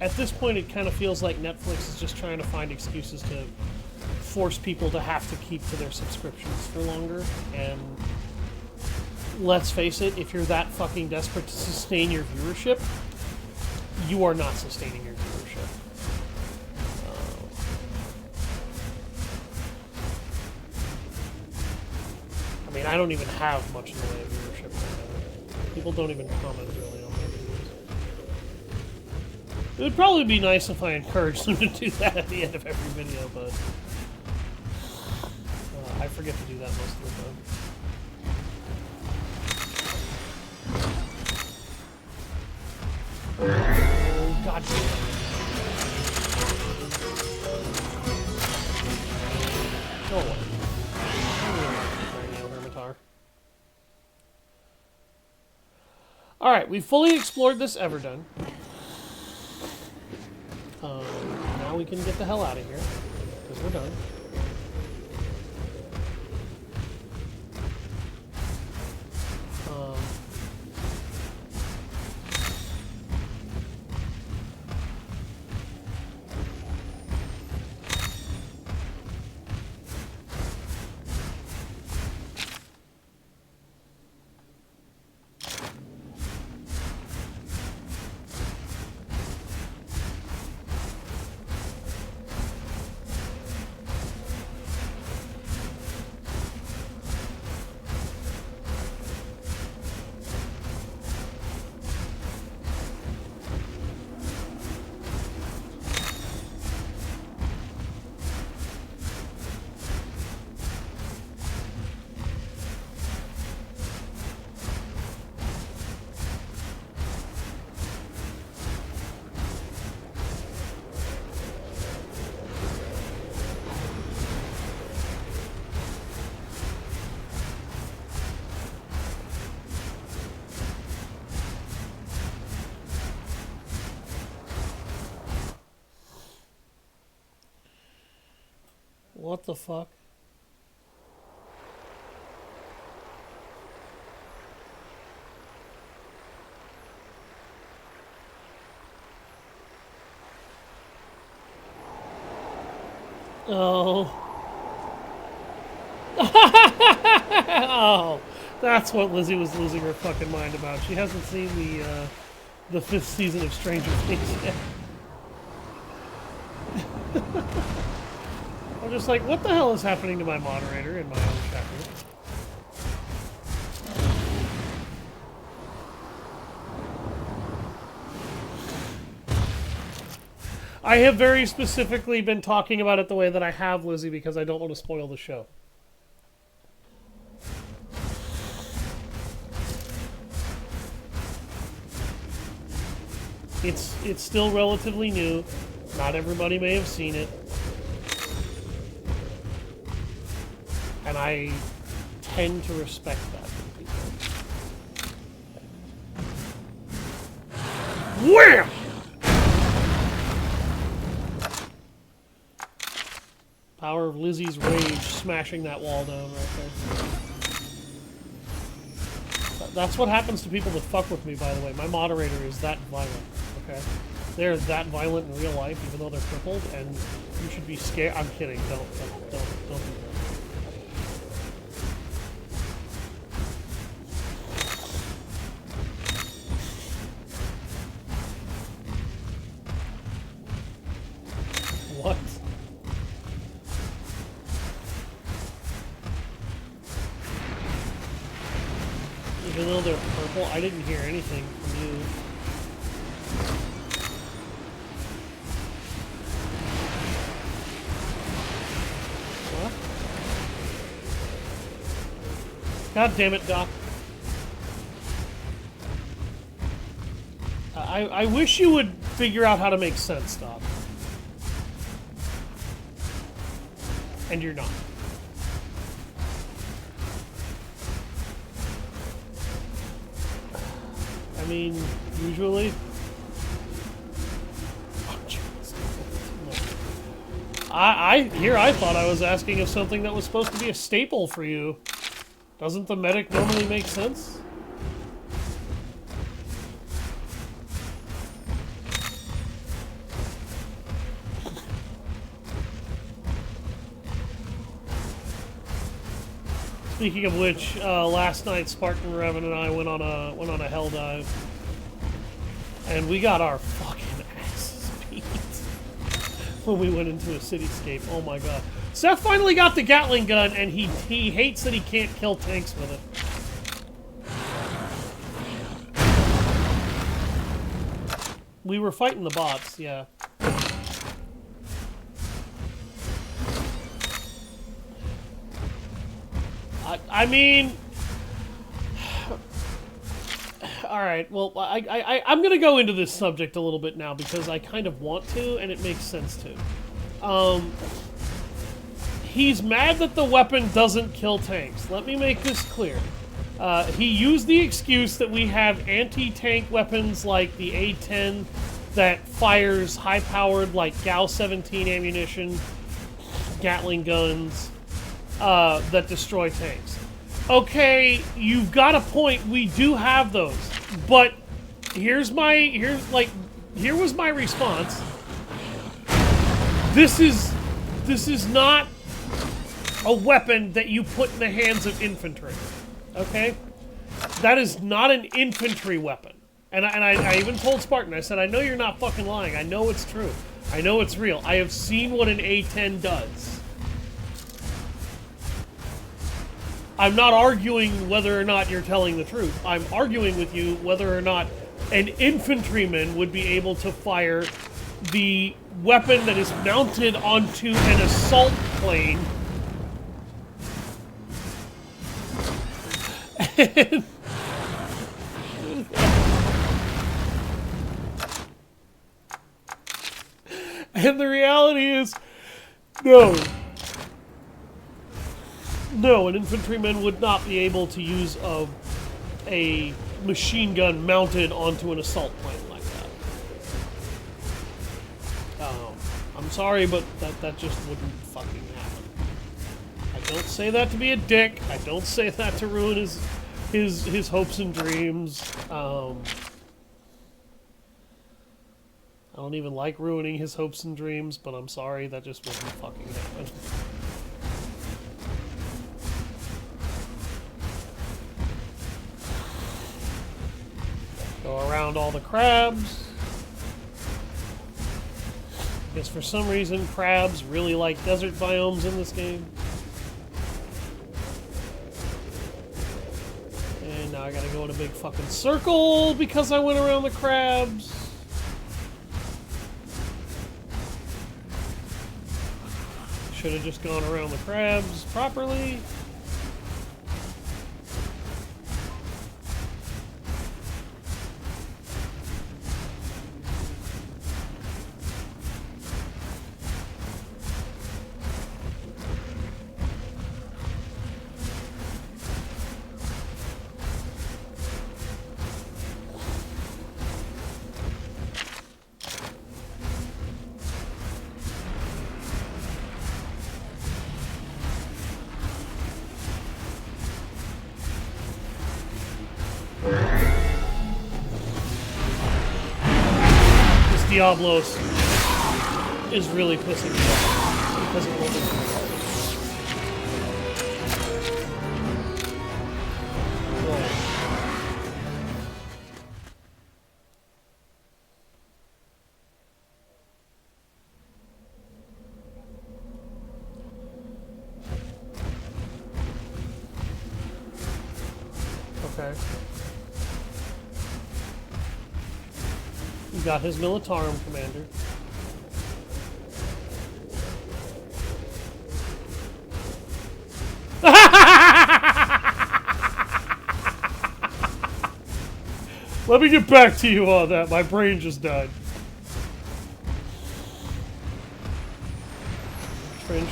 At this point, it kind of feels like Netflix is just trying to find excuses to force people to have to keep to their subscriptions for longer. And let's face it, if you're that fucking desperate to sustain your viewership, you are not sustaining your viewership. I mean, I don't even have much in the way of viewership right now. People don't even comment really on my videos. It would probably be nice if I encouraged them to do that at the end of every video, but I forget to do that most of the time. Oh, god damn it. Go away. Alright, we've fully explored this Everdun. Now we can get the hell out of here, because we're done. What the fuck? Oh. Oh. That's what Lizzie was losing her fucking mind about. She hasn't seen the 5th season of Stranger Things yet. I'm just like, what the hell is happening to my moderator in my own chat room? I have very specifically been talking about it the way that I have, Lizzie, because I don't want to spoil the show. It's still relatively new. Not everybody may have seen it. And I tend to respect that in people. Wham! Power of Lizzie's rage smashing that wall down right there. That's what happens to people that fuck with me, by the way. My moderator is that violent, okay? They're that violent in real life, even though they're crippled, and you should be scared. I'm kidding. Don't do that. What? Even though they're purple, I didn't hear anything from you. God damn it, Doc. I wish you would figure out how to make sense, Doc. And you're not. I mean, usually... I thought I was asking if something that was supposed to be a staple for you. Doesn't the medic normally make sense? Speaking of which, last night Spartan Revan and I went on a hell dive, and we got our fucking asses beat when we went into a cityscape. Oh my god! Seth finally got the Gatling gun, and he hates that he can't kill tanks with it. We were fighting the bots, yeah. I mean, all right. Well, I'm gonna go into this subject a little bit now because I kind of want to, and it makes sense to. He's mad that the weapon doesn't kill tanks. Let me make this clear. He used the excuse that we have anti-tank weapons like the A-10 that fires high-powered, like GAU-17 ammunition, Gatling guns. That destroy tanks. Okay, you've got a point. We do have those, but here was my response. This is not a weapon that you put in the hands of infantry. Okay, that is not an infantry weapon. And I even told Spartan. I said, I know you're not fucking lying. I know it's true. I know it's real. I have seen what an A-10 does. I'm not arguing whether or not you're telling the truth. I'm arguing with you whether or not an infantryman would be able to fire the weapon that is mounted onto an assault plane. And the reality is, no. No, an infantryman would not be able to use a machine gun mounted onto an assault plane like that. I'm sorry, but that just wouldn't fucking happen. I don't say that to be a dick. I don't say that to ruin his hopes and dreams. I don't even like ruining his hopes and dreams, but I'm sorry, that just wouldn't fucking happen. Go around all the crabs. Because for some reason, crabs really like desert biomes in this game. And now I gotta go in a big fucking circle because I went around the crabs. Should have just gone around the crabs properly. Diablos is really pissing me off because it wasn't. Okay. Got his Militarum commander. Let me get back to you on that. My brain just died. Trench.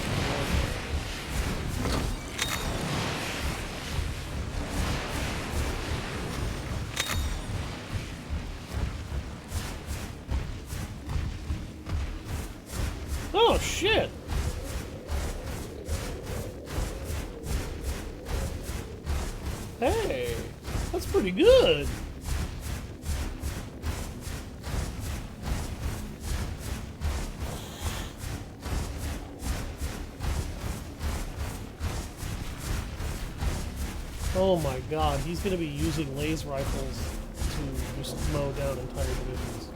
Oh, shit! Hey, that's pretty good. Oh my god, he's gonna be using laser rifles to just mow down entire divisions.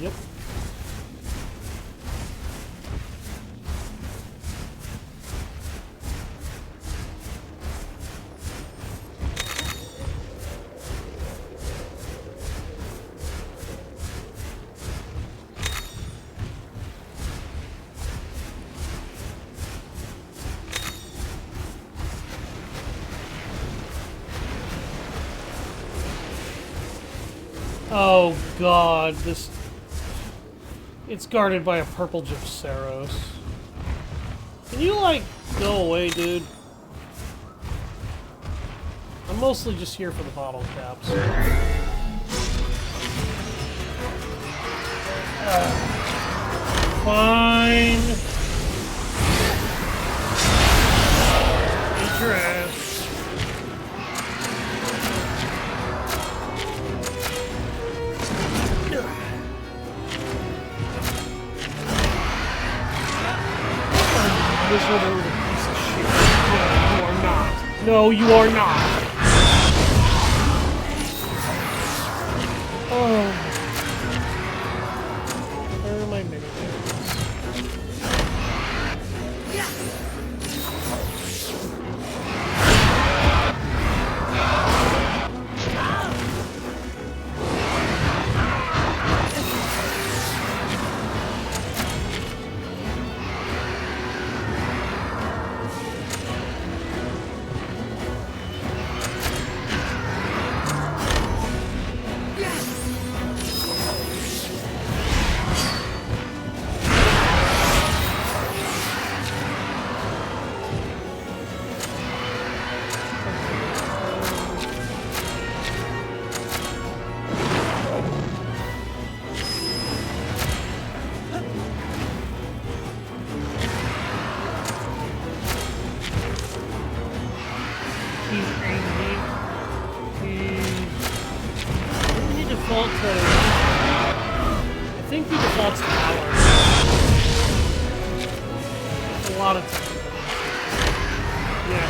Yep. Oh god, this... It's guarded by a purple Gypceros. Can you, like, go away, dude? I'm mostly just here for the bottle caps. Fine. Eat your ass. Miserable little piece of shit. No, you are not. No, you are not. Oh. Where are my minigames? I think he defaults to power. A lot of times. Yeah.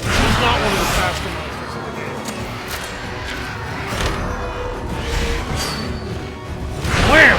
He's not one of the faster monsters in the game. Where?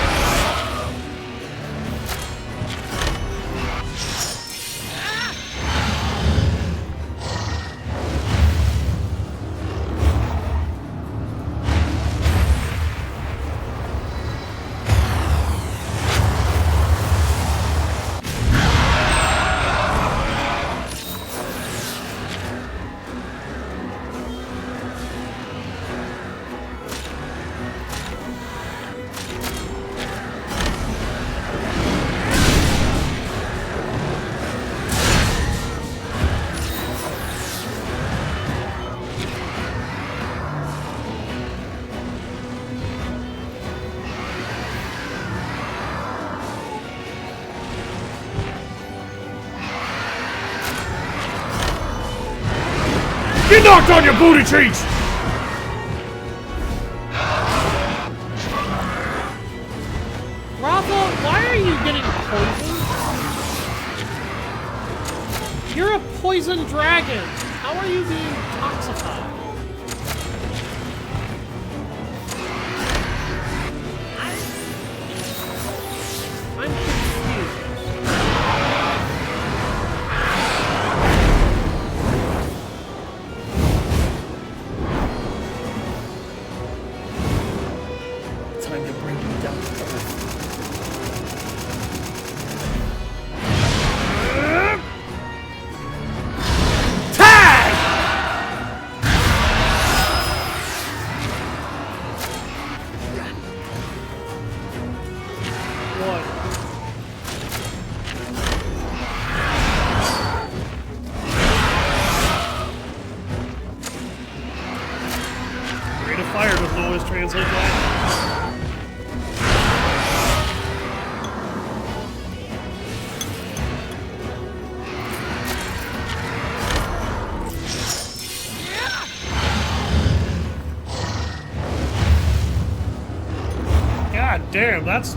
Get knocked on your booty cheeks! Rafa, why are you poison dragon! How are you being toxified? I'm confused. Time to bring you down to earth. Rate of fire doesn't always translate that. God damn, that's...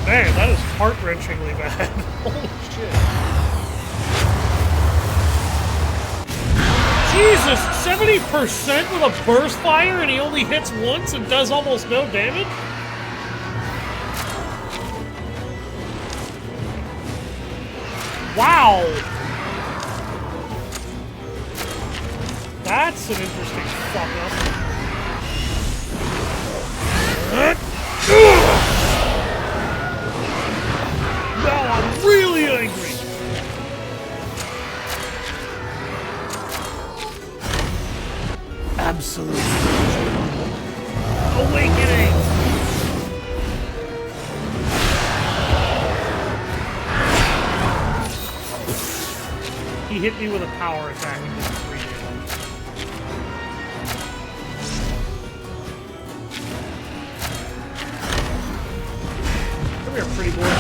Man, that is heart-wrenchingly bad. Holy shit. Jesus, 70% with a burst fire and he only hits once and does almost no damage? Wow! That's an interesting fuck-up. Now I'm really angry! Absolutely. Awakening! He hit me with a power attack and did 3 damage. Come here, pretty boy.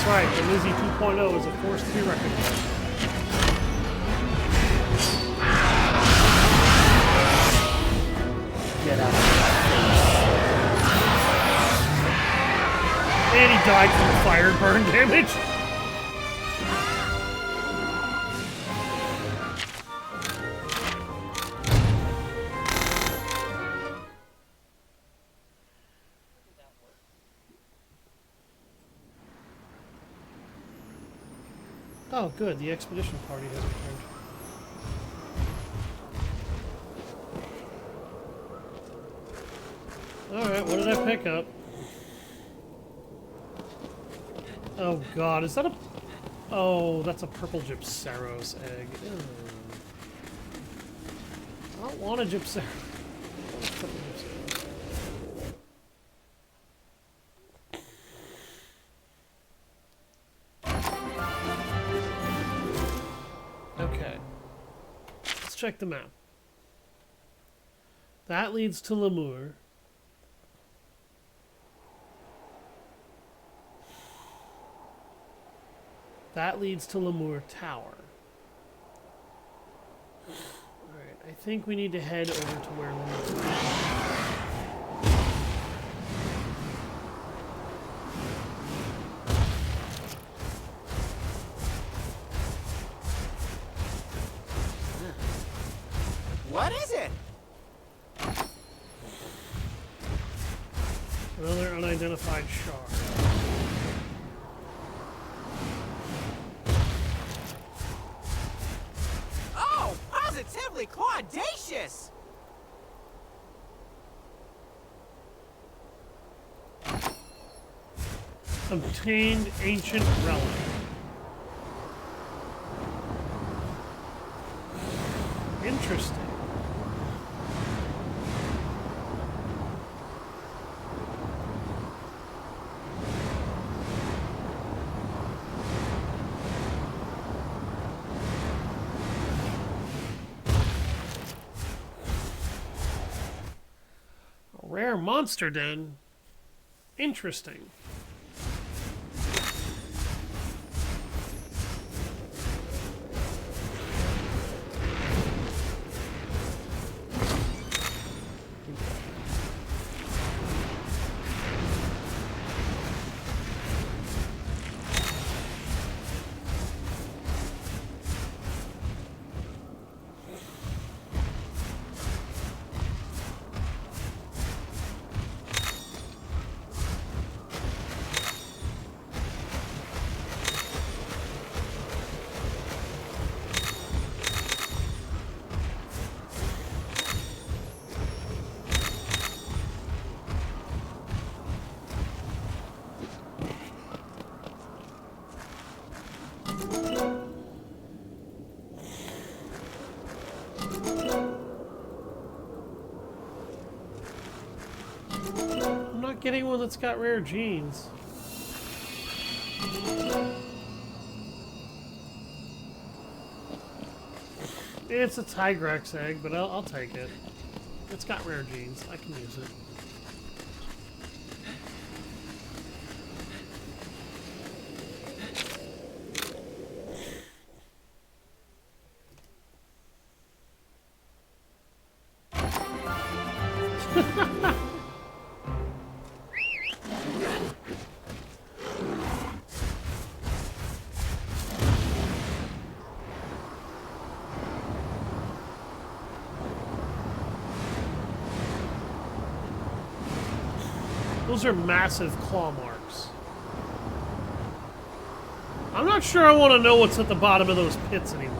Right, the Lizzie 2.0 is a force to be reckoned with. Get out of here. And he died from fire burn damage. Oh, good. The expedition party has returned. Alright, what did I pick up? Oh god, is that a... Oh, that's a purple Gypceros egg. Ew. I don't want a Gypceros. I want a purple Gypceros. Okay. Let's check the map. That leads to Lemur. That leads to Lemur Tower. Alright, I think we need to head over to where Lemur is. What is it? Another unidentified shard. Oh, positively claudacious! Obtained ancient relic. Interesting. A rare monster den. Interesting. I'm not getting one that's got rare genes. It's a Tigrex egg, but I'll take it. It's got rare genes. I can use it. Those are massive claw marks. I'm not sure I want to know what's at the bottom of those pits anymore.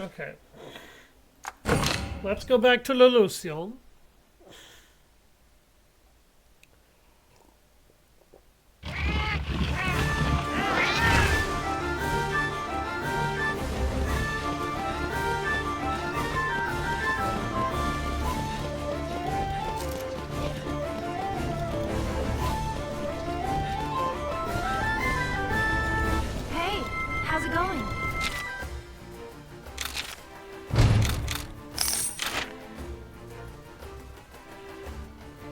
Okay. Let's go back to Lelucion. Hey, how's it going?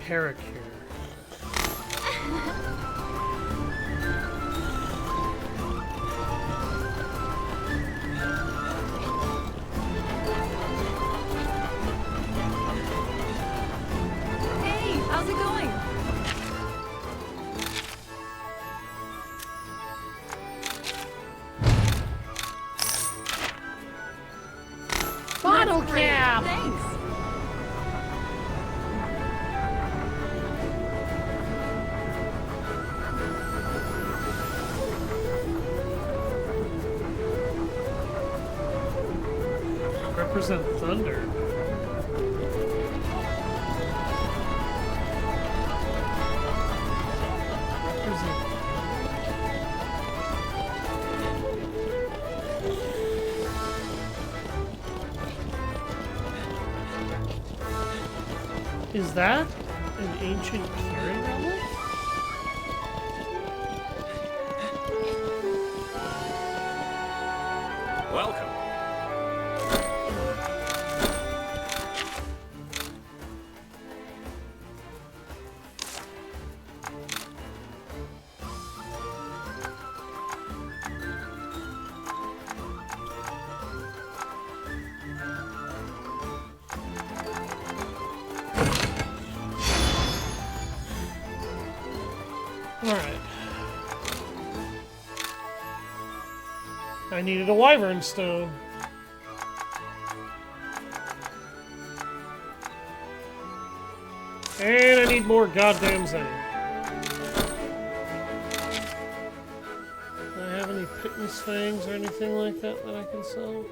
Paracure. Hey, how's it going? Bottle That's great. cap! Thanks. Represent thunder. Represent. Is that an ancient Kieran relic? Welcome. Alright. I needed a wyvern stone. And I need more goddamn zinc. Do I have any pittance fangs or anything like that that I can sell?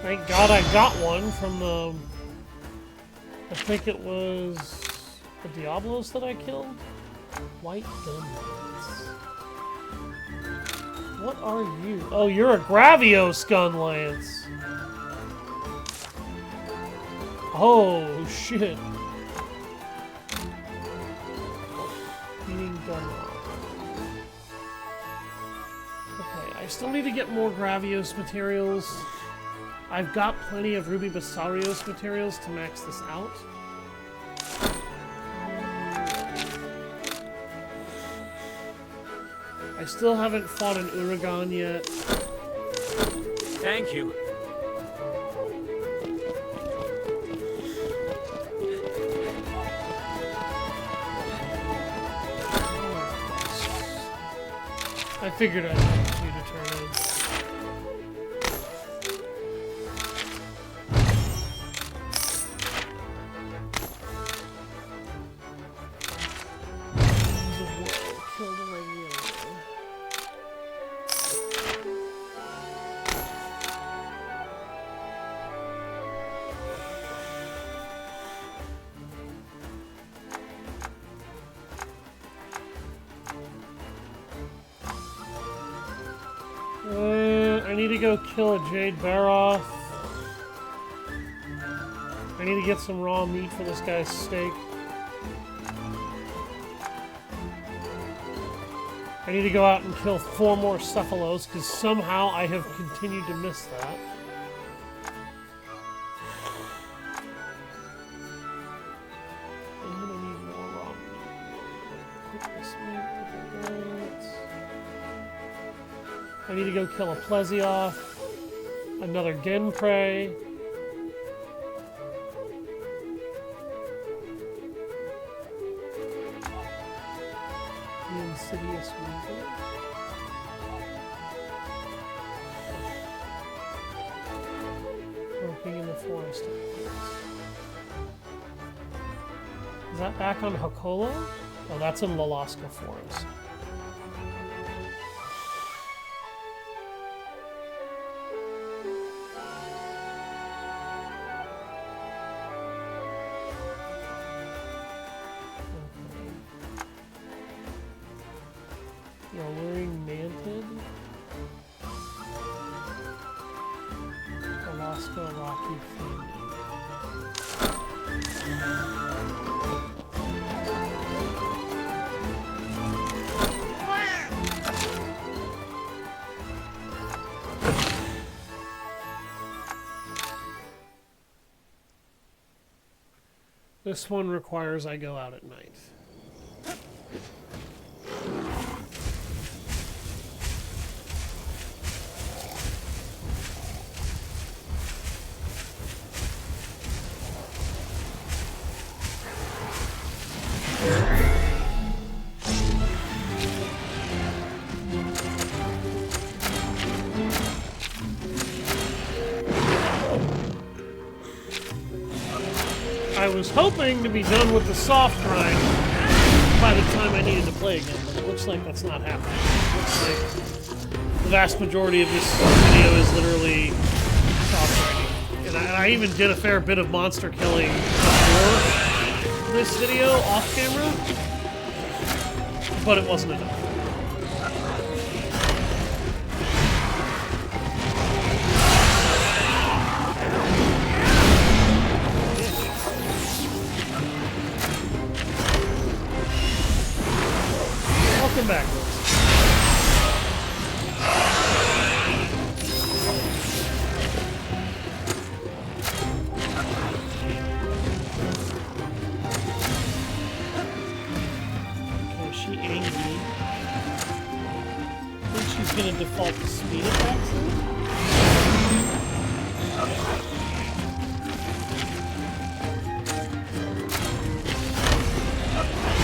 Thank God I got one from the... I think it was the Diablos that I killed? White Gunlance. What are you? Oh, you're a Gravios Gunlance. Oh, shit. Beating Gunlance. Okay, I still need to get more Gravios materials. I've got plenty of Ruby Basarios materials to max this out. I still haven't fought an Uragan yet. Thank you. I figured I'd have you to turn in. Kill the regular. I need to go kill a Jade Baroth. I need to get some raw meat for this guy's steak. I need to go out and kill 4 more Cephalos, because somehow I have continued to miss that. And I need more raw meat. Cook this meat with the bullets. I need to go kill a Plesioth, another Genprey. The Insidious Weaver. Working in the forest. Is that back on Hakolo? Oh, that's in Lalaska Forest. The Alluring Mantid. Alaska Rocky Canyon. This one requires I go out at night. I was hoping to be done with the soft grind by the time I needed to play again, but it looks like that's not happening. It looks like the vast majority of this video is literally soft grinding. And I even did a fair bit of monster killing before this video off camera, but it wasn't enough. Welcome back, Rose. Okay, is she angry? I think she's gonna default to speed attacks then?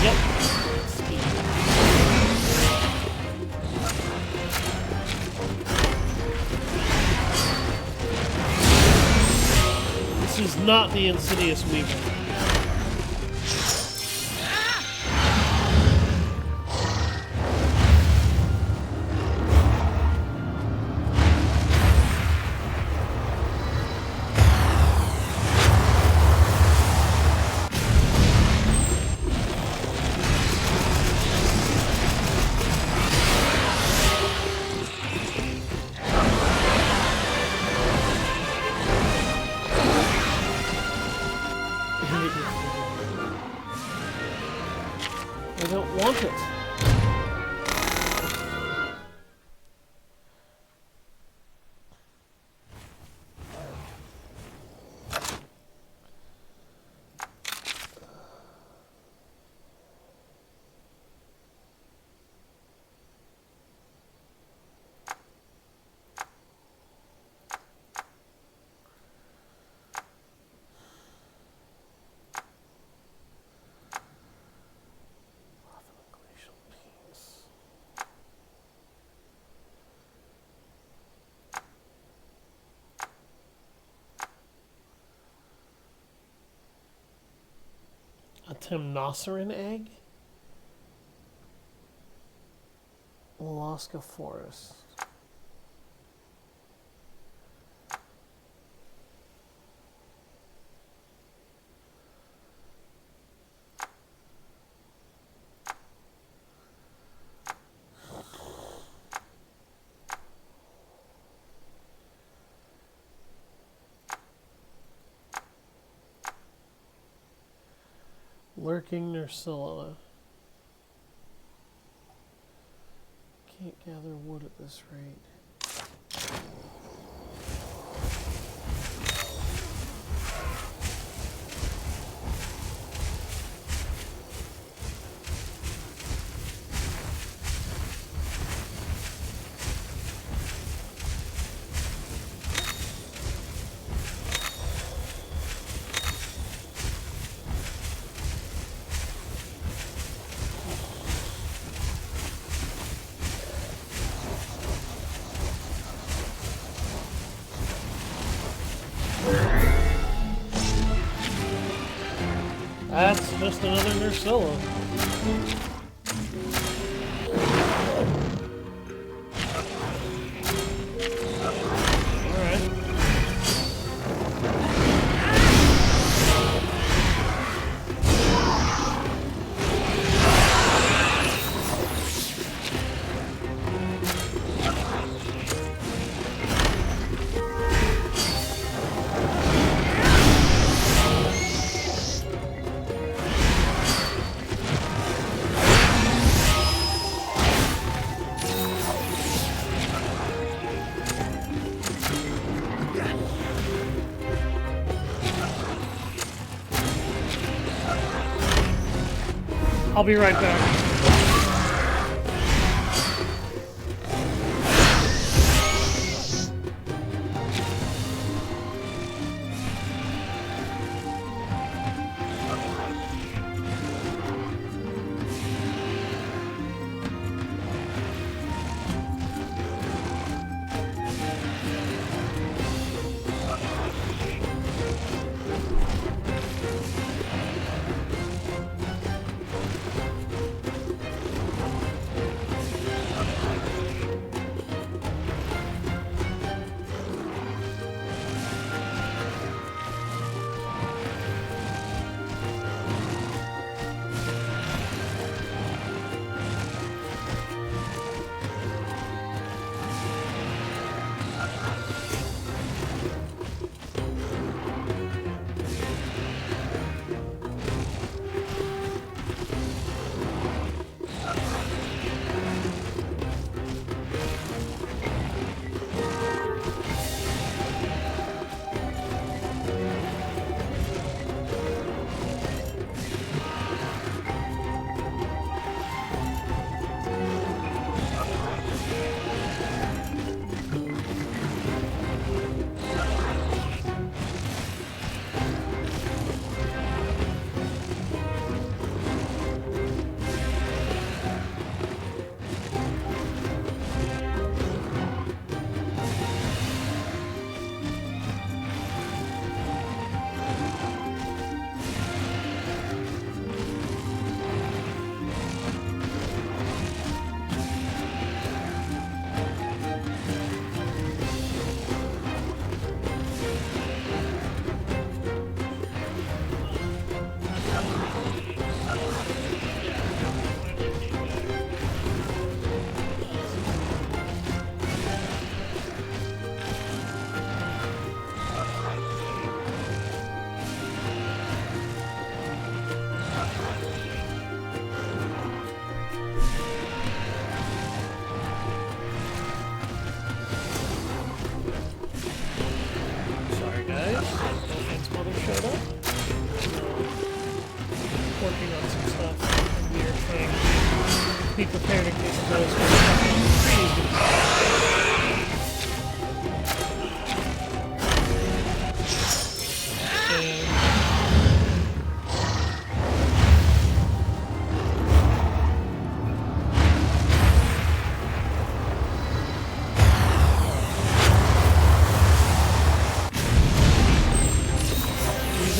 Yep. This is not the Insidious Weaver. I don't want it. Temnoceran egg? Alaska forest. Lurking Nursilla. Can't gather wood at this rate. That's just another Nursilla. Alright. I'll be right back.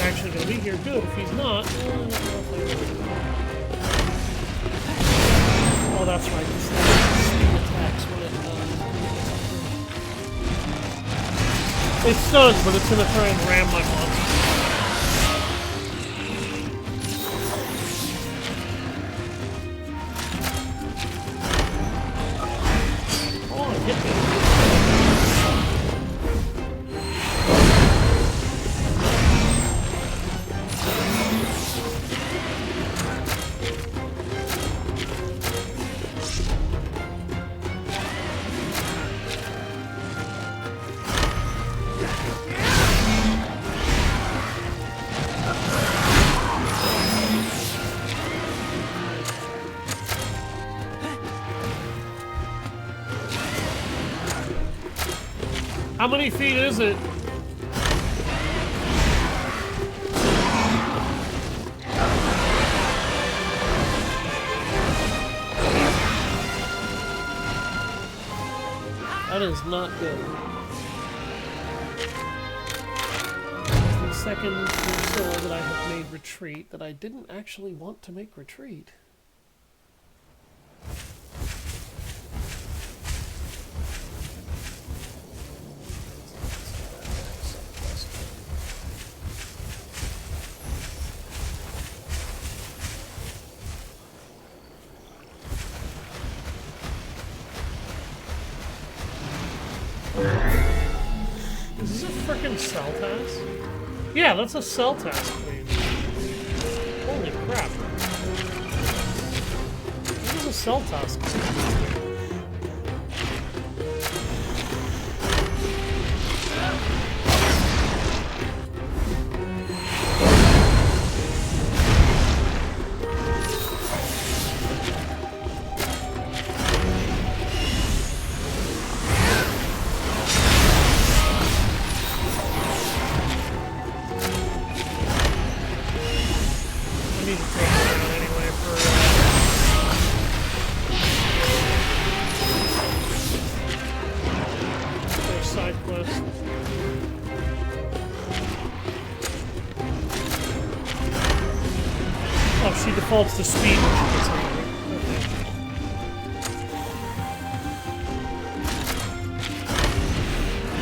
actually going to be here, good. If he's not, I don't know if I will. Oh, that's right. This thing attacks when it it's stunned, but it's going to try and ram my monster. Oh, it hit me. How many feet is it? That is not good. It's the second or so that I have made retreat that I didn't actually want to make retreat. Is this a frickin' cell task? Yeah, that's a cell task, please. Holy crap. This is a cell task. Defaults to speed when she gets angry. Okay.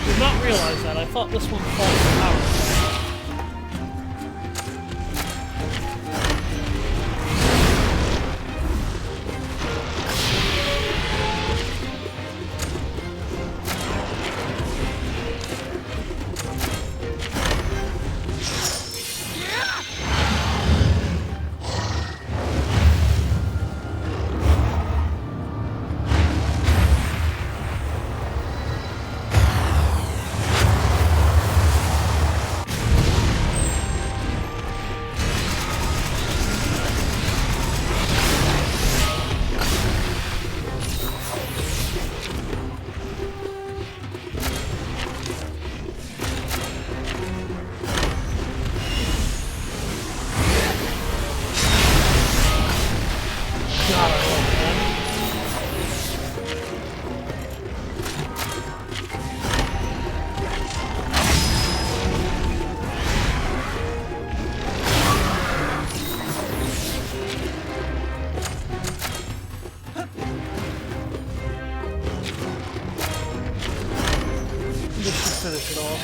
Did not realize that. I thought this one defaults to power. Finish it off.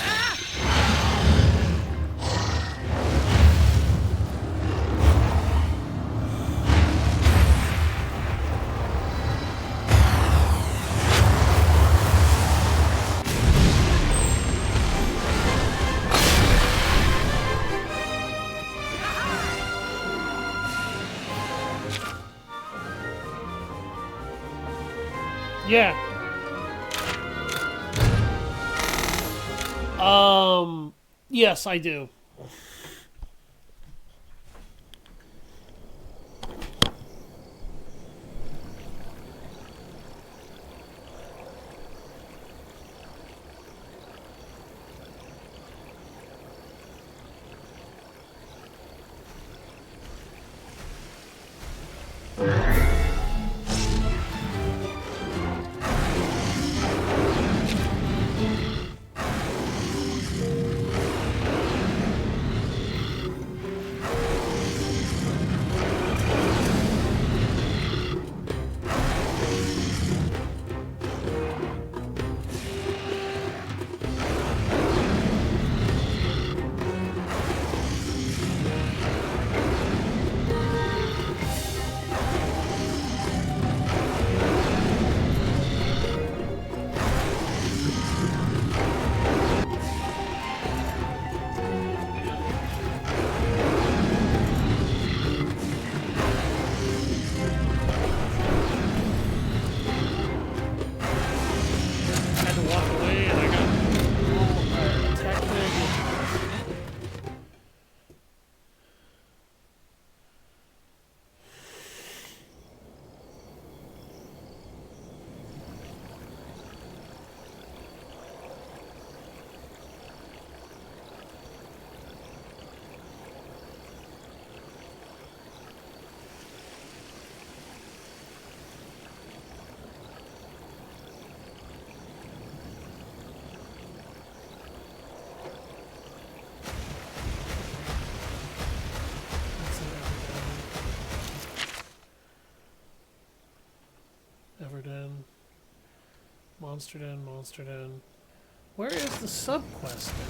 Yeah. Yes, I do. Monster Den, Monster Den. Where is the subquest then?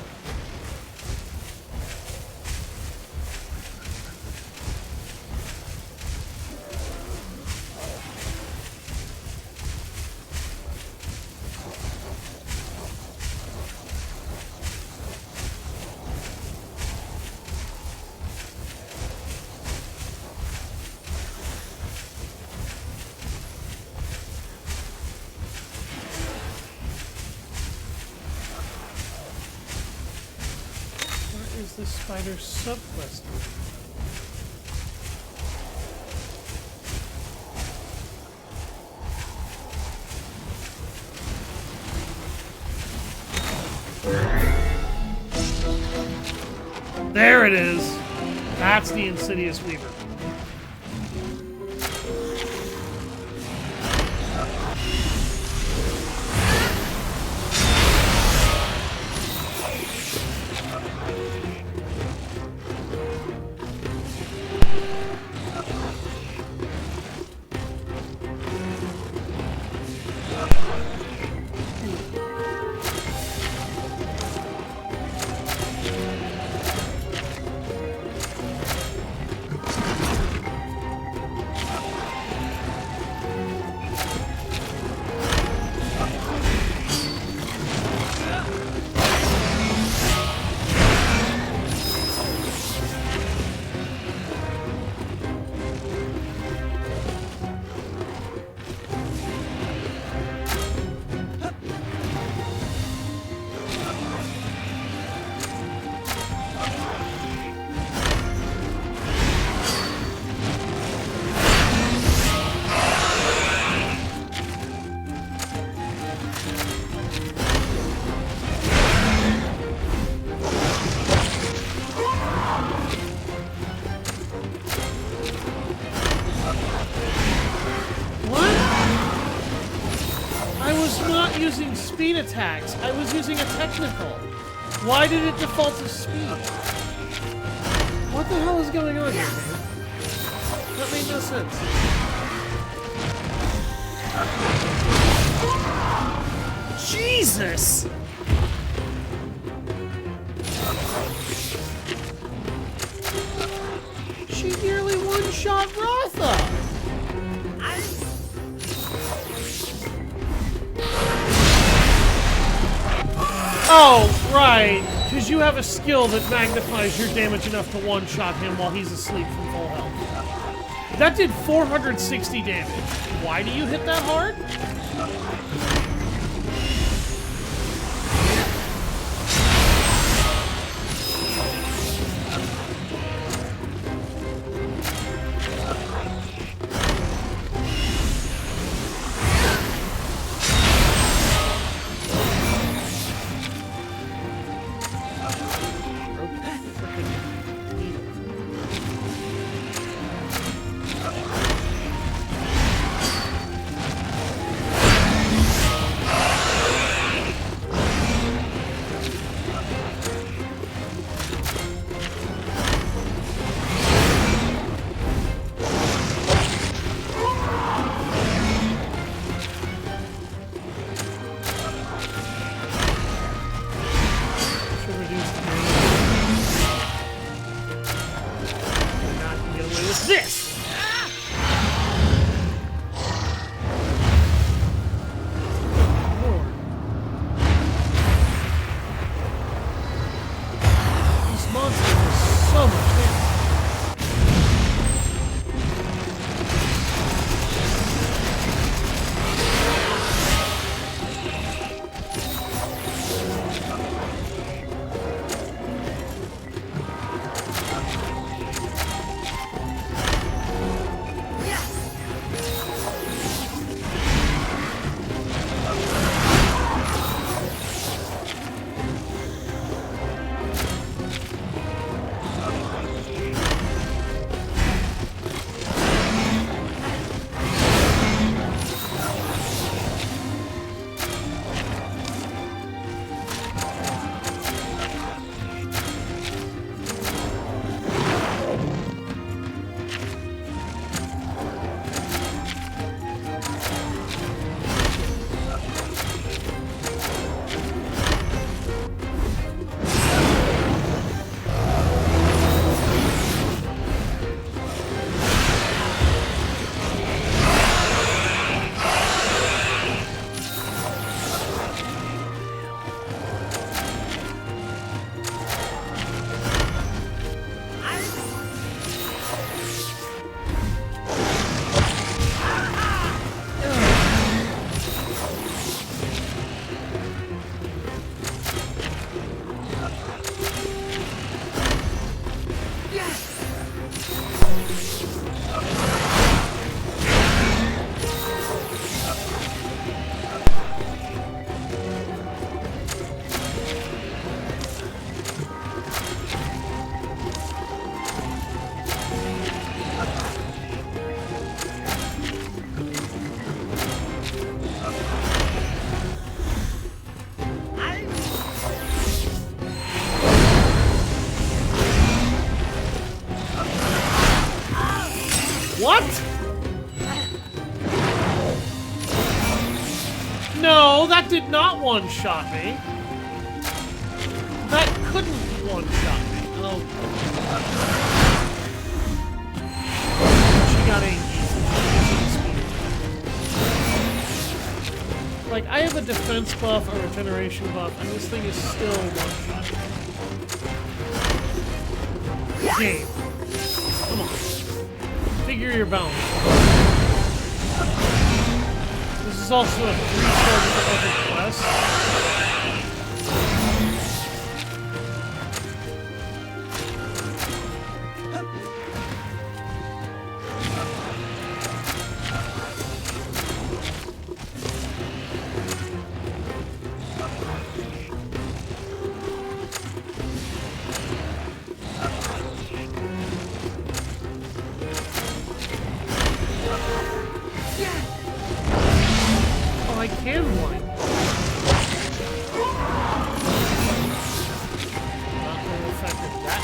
Is the spider subquest? There it is. That's the Insidious Weaver. Using speed attacks. I was using a technical. Why did it default to speed? What the hell is going on here, man? That made no sense. Jesus! She nearly one-shot Ratha! Oh, right. Because you have a skill that magnifies your damage enough to one-shot him while he's asleep from full health. That did 460 damage. Why do you hit that hard? What? No, that did not one-shot me. That couldn't one-shot me. Oh. She got angry. Like, I have a defense buff, a regeneration buff, and this thing is still one-shot. Game. Come on. Figure your balance. This is also a 3-star quest. I can one. Not really affected that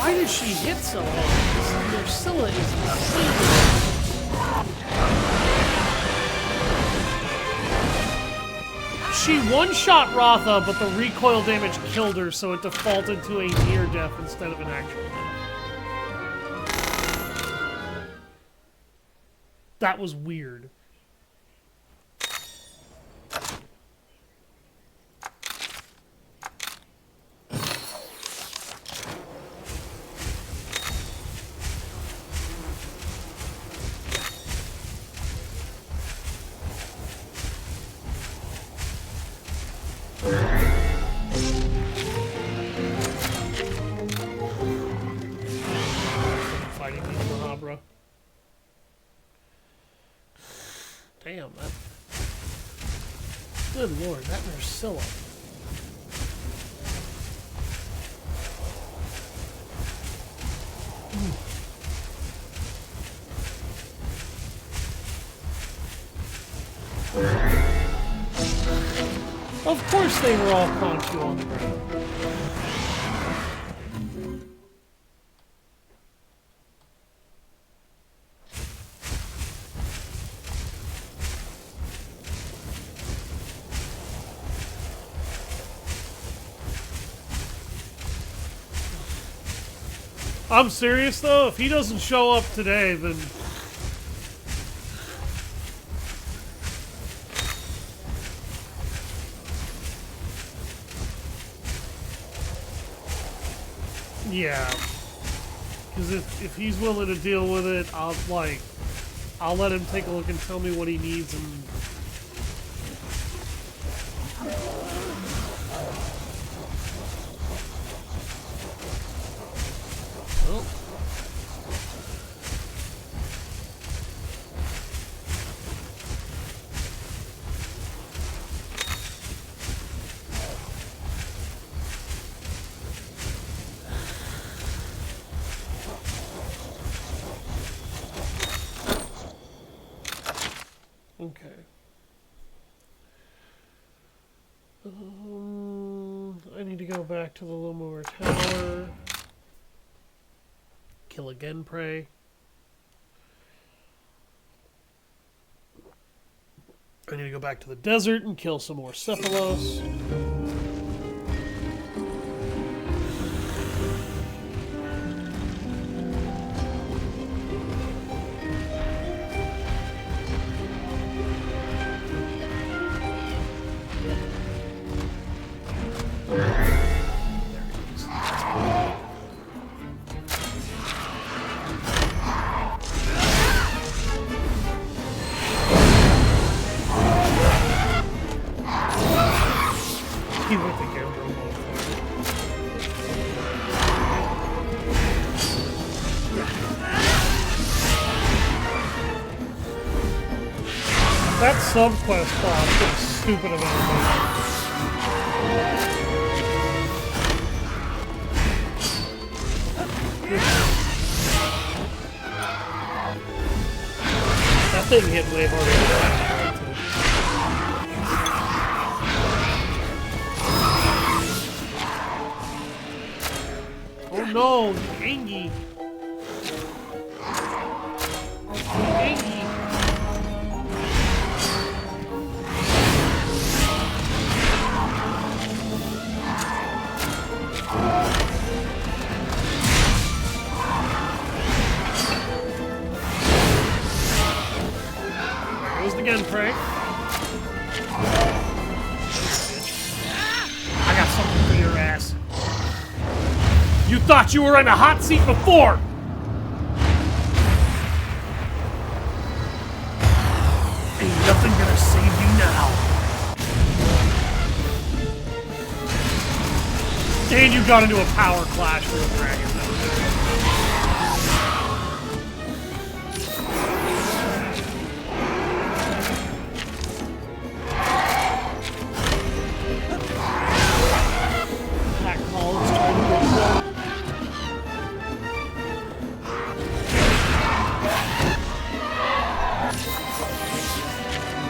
Why does she hit so hard? Nursilla is insane. She one-shot Ratha, but the recoil damage killed her, so it defaulted to a near death instead of an actual death. That was weird. Fighting these Mahabra. Damn, that... Good lord, that Nursilla. Of course they were all Khonshu on the ground. I'm serious though, if he doesn't show up today, then... Yeah. Because if he's willing to deal with it, I'll let him take a look and tell me what he needs and... Oh. Okay. need to go back to the Lemur Tower. Kill a Genprey. I need to go back to the desert and kill some more Cephalos. He went the Gambro That subquest boss is stupid about that thing hit way harder than that. Oh no, Angie! Angie! There goes the Genprey. I got something for your ass. You thought you were in a hot seat before! Ain't nothing gonna save you now. And you got into a power clash with a dragon. That call is trying to go slow.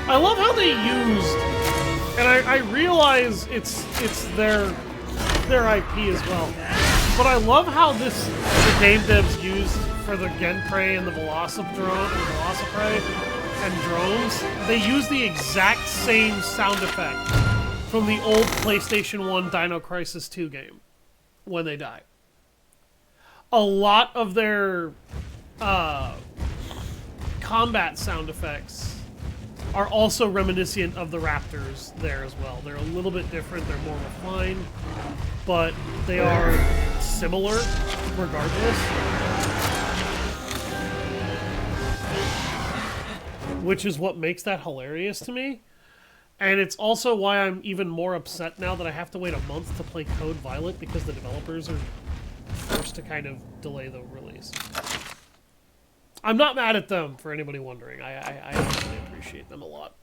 I love how they used, and I realize it's their IP as well, but I love how the game devs used for the Genprey and the Velociprey and drones. They use the exact same sound effect from the old PlayStation 1 Dino Crisis 2 game when they die. A lot of their combat sound effects are also reminiscent of the Raptors there as well. They're a little bit different, they're more refined, but they are similar regardless. Which is what makes that hilarious to me. And it's also why I'm even more upset now that I have to wait a month to play Code Violet because the developers are forced to kind of delay the release. I'm not mad at them, for anybody wondering. I actually appreciate them a lot.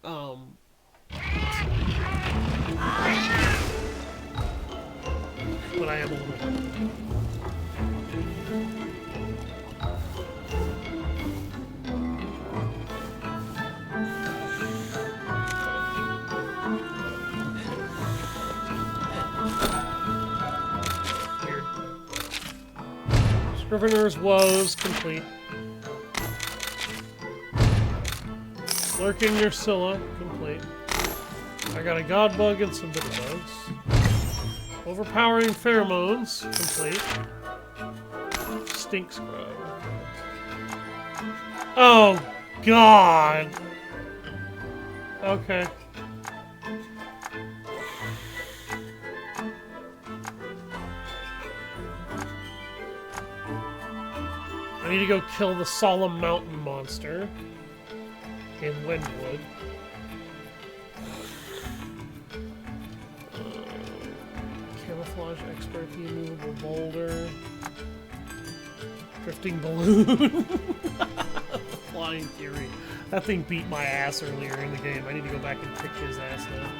But I am a little bit. Scrivener's Woes complete. Lurking Ursula complete. I got a God Bug and some Bitter Bugs. Overpowering Pheromones complete. Stink Scrub. Oh, God! Okay. I need to go kill the Solemn Mountain monster in Windwood. Camouflage Expert, the Immovable Boulder. Drifting Balloon. Flying Fury. That thing beat my ass earlier in the game. I need to go back and kick his ass now.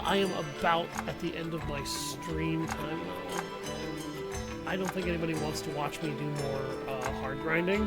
I am about at the end of my stream time now. I don't think anybody wants to watch me do more hard grinding.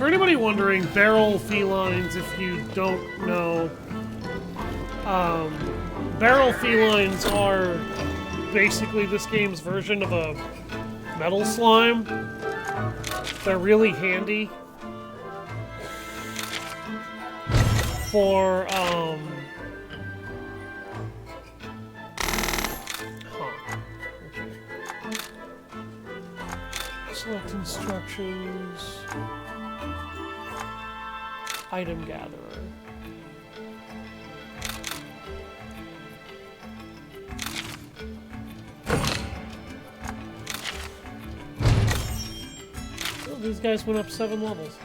for anybody wondering, barrel felines, if you don't know, barrel felines are basically this game's version of a metal slime. They're really handy for, select instructions. Item gatherer. Oh, these guys went up 7 levels.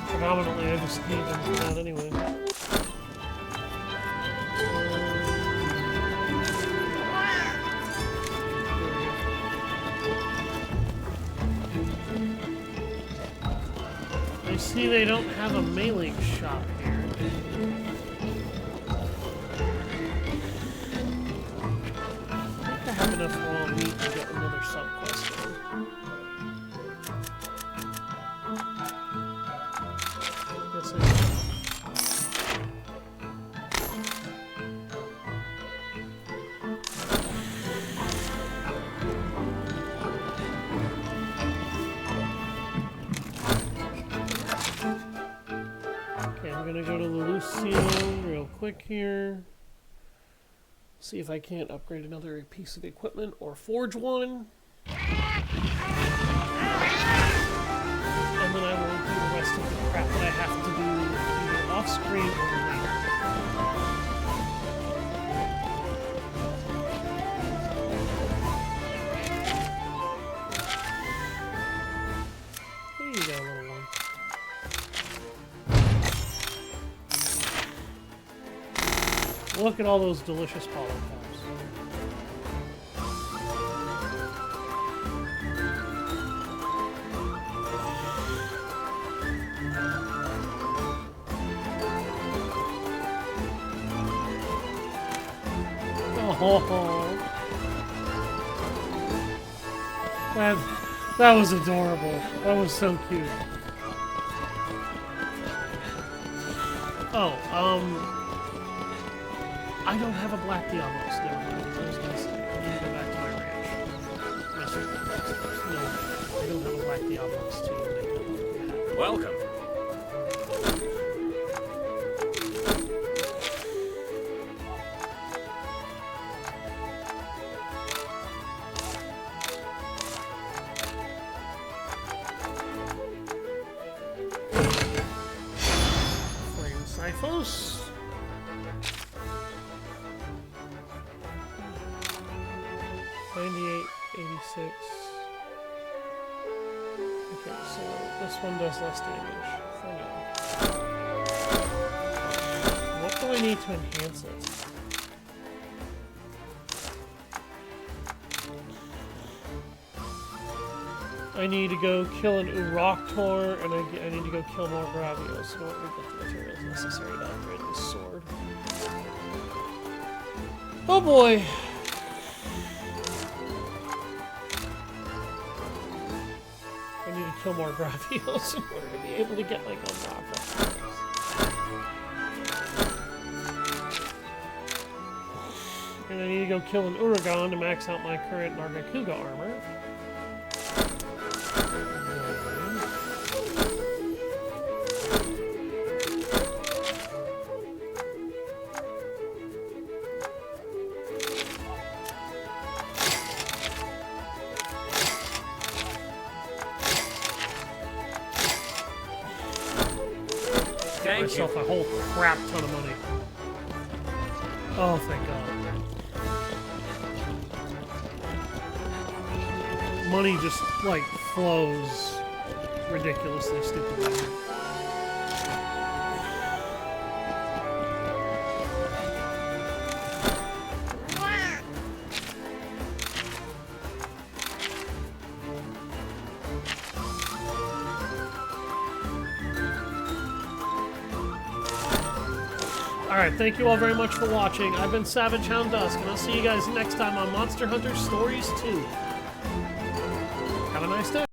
Predominantly, I just need them for that anyway. I see they don't have a mailing shop here. I think I have enough raw meat to get another subquest in. Guess I do. Okay, I'm gonna go to the Lucille real quick here. See if I can't upgrade another piece of equipment or forge one. And then I will do the rest of the crap that I have to do either off screen or later. There you go, little one. Look at all those delicious polytops. Oh, that was adorable. That was so cute. Oh, I don't have a Black Diablos. Never mind. I was gonna say, I need to go back to my ranch. Mess with the no, I don't have a Black Diablos to make it. Welcome. Flame Siphos. $98.86. Okay, so this one does less damage. For now. What do I need to enhance it? I need to go kill an Uroktor, and I need to go kill more Gravios in order to get the materials necessary to upgrade this sword. Oh boy! I need to kill more Gravios in order to be able to get my gun rock. And I need to go kill an Uragon to max out my current Nargacuga armor. Get myself a whole crap ton of money. Oh, thank God. Money just, like, flows ridiculously stupidly. Alright, thank you all very much for watching. I've been Savage Hound Dusk, and I'll see you guys next time on Monster Hunter Stories 2. Have a nice day.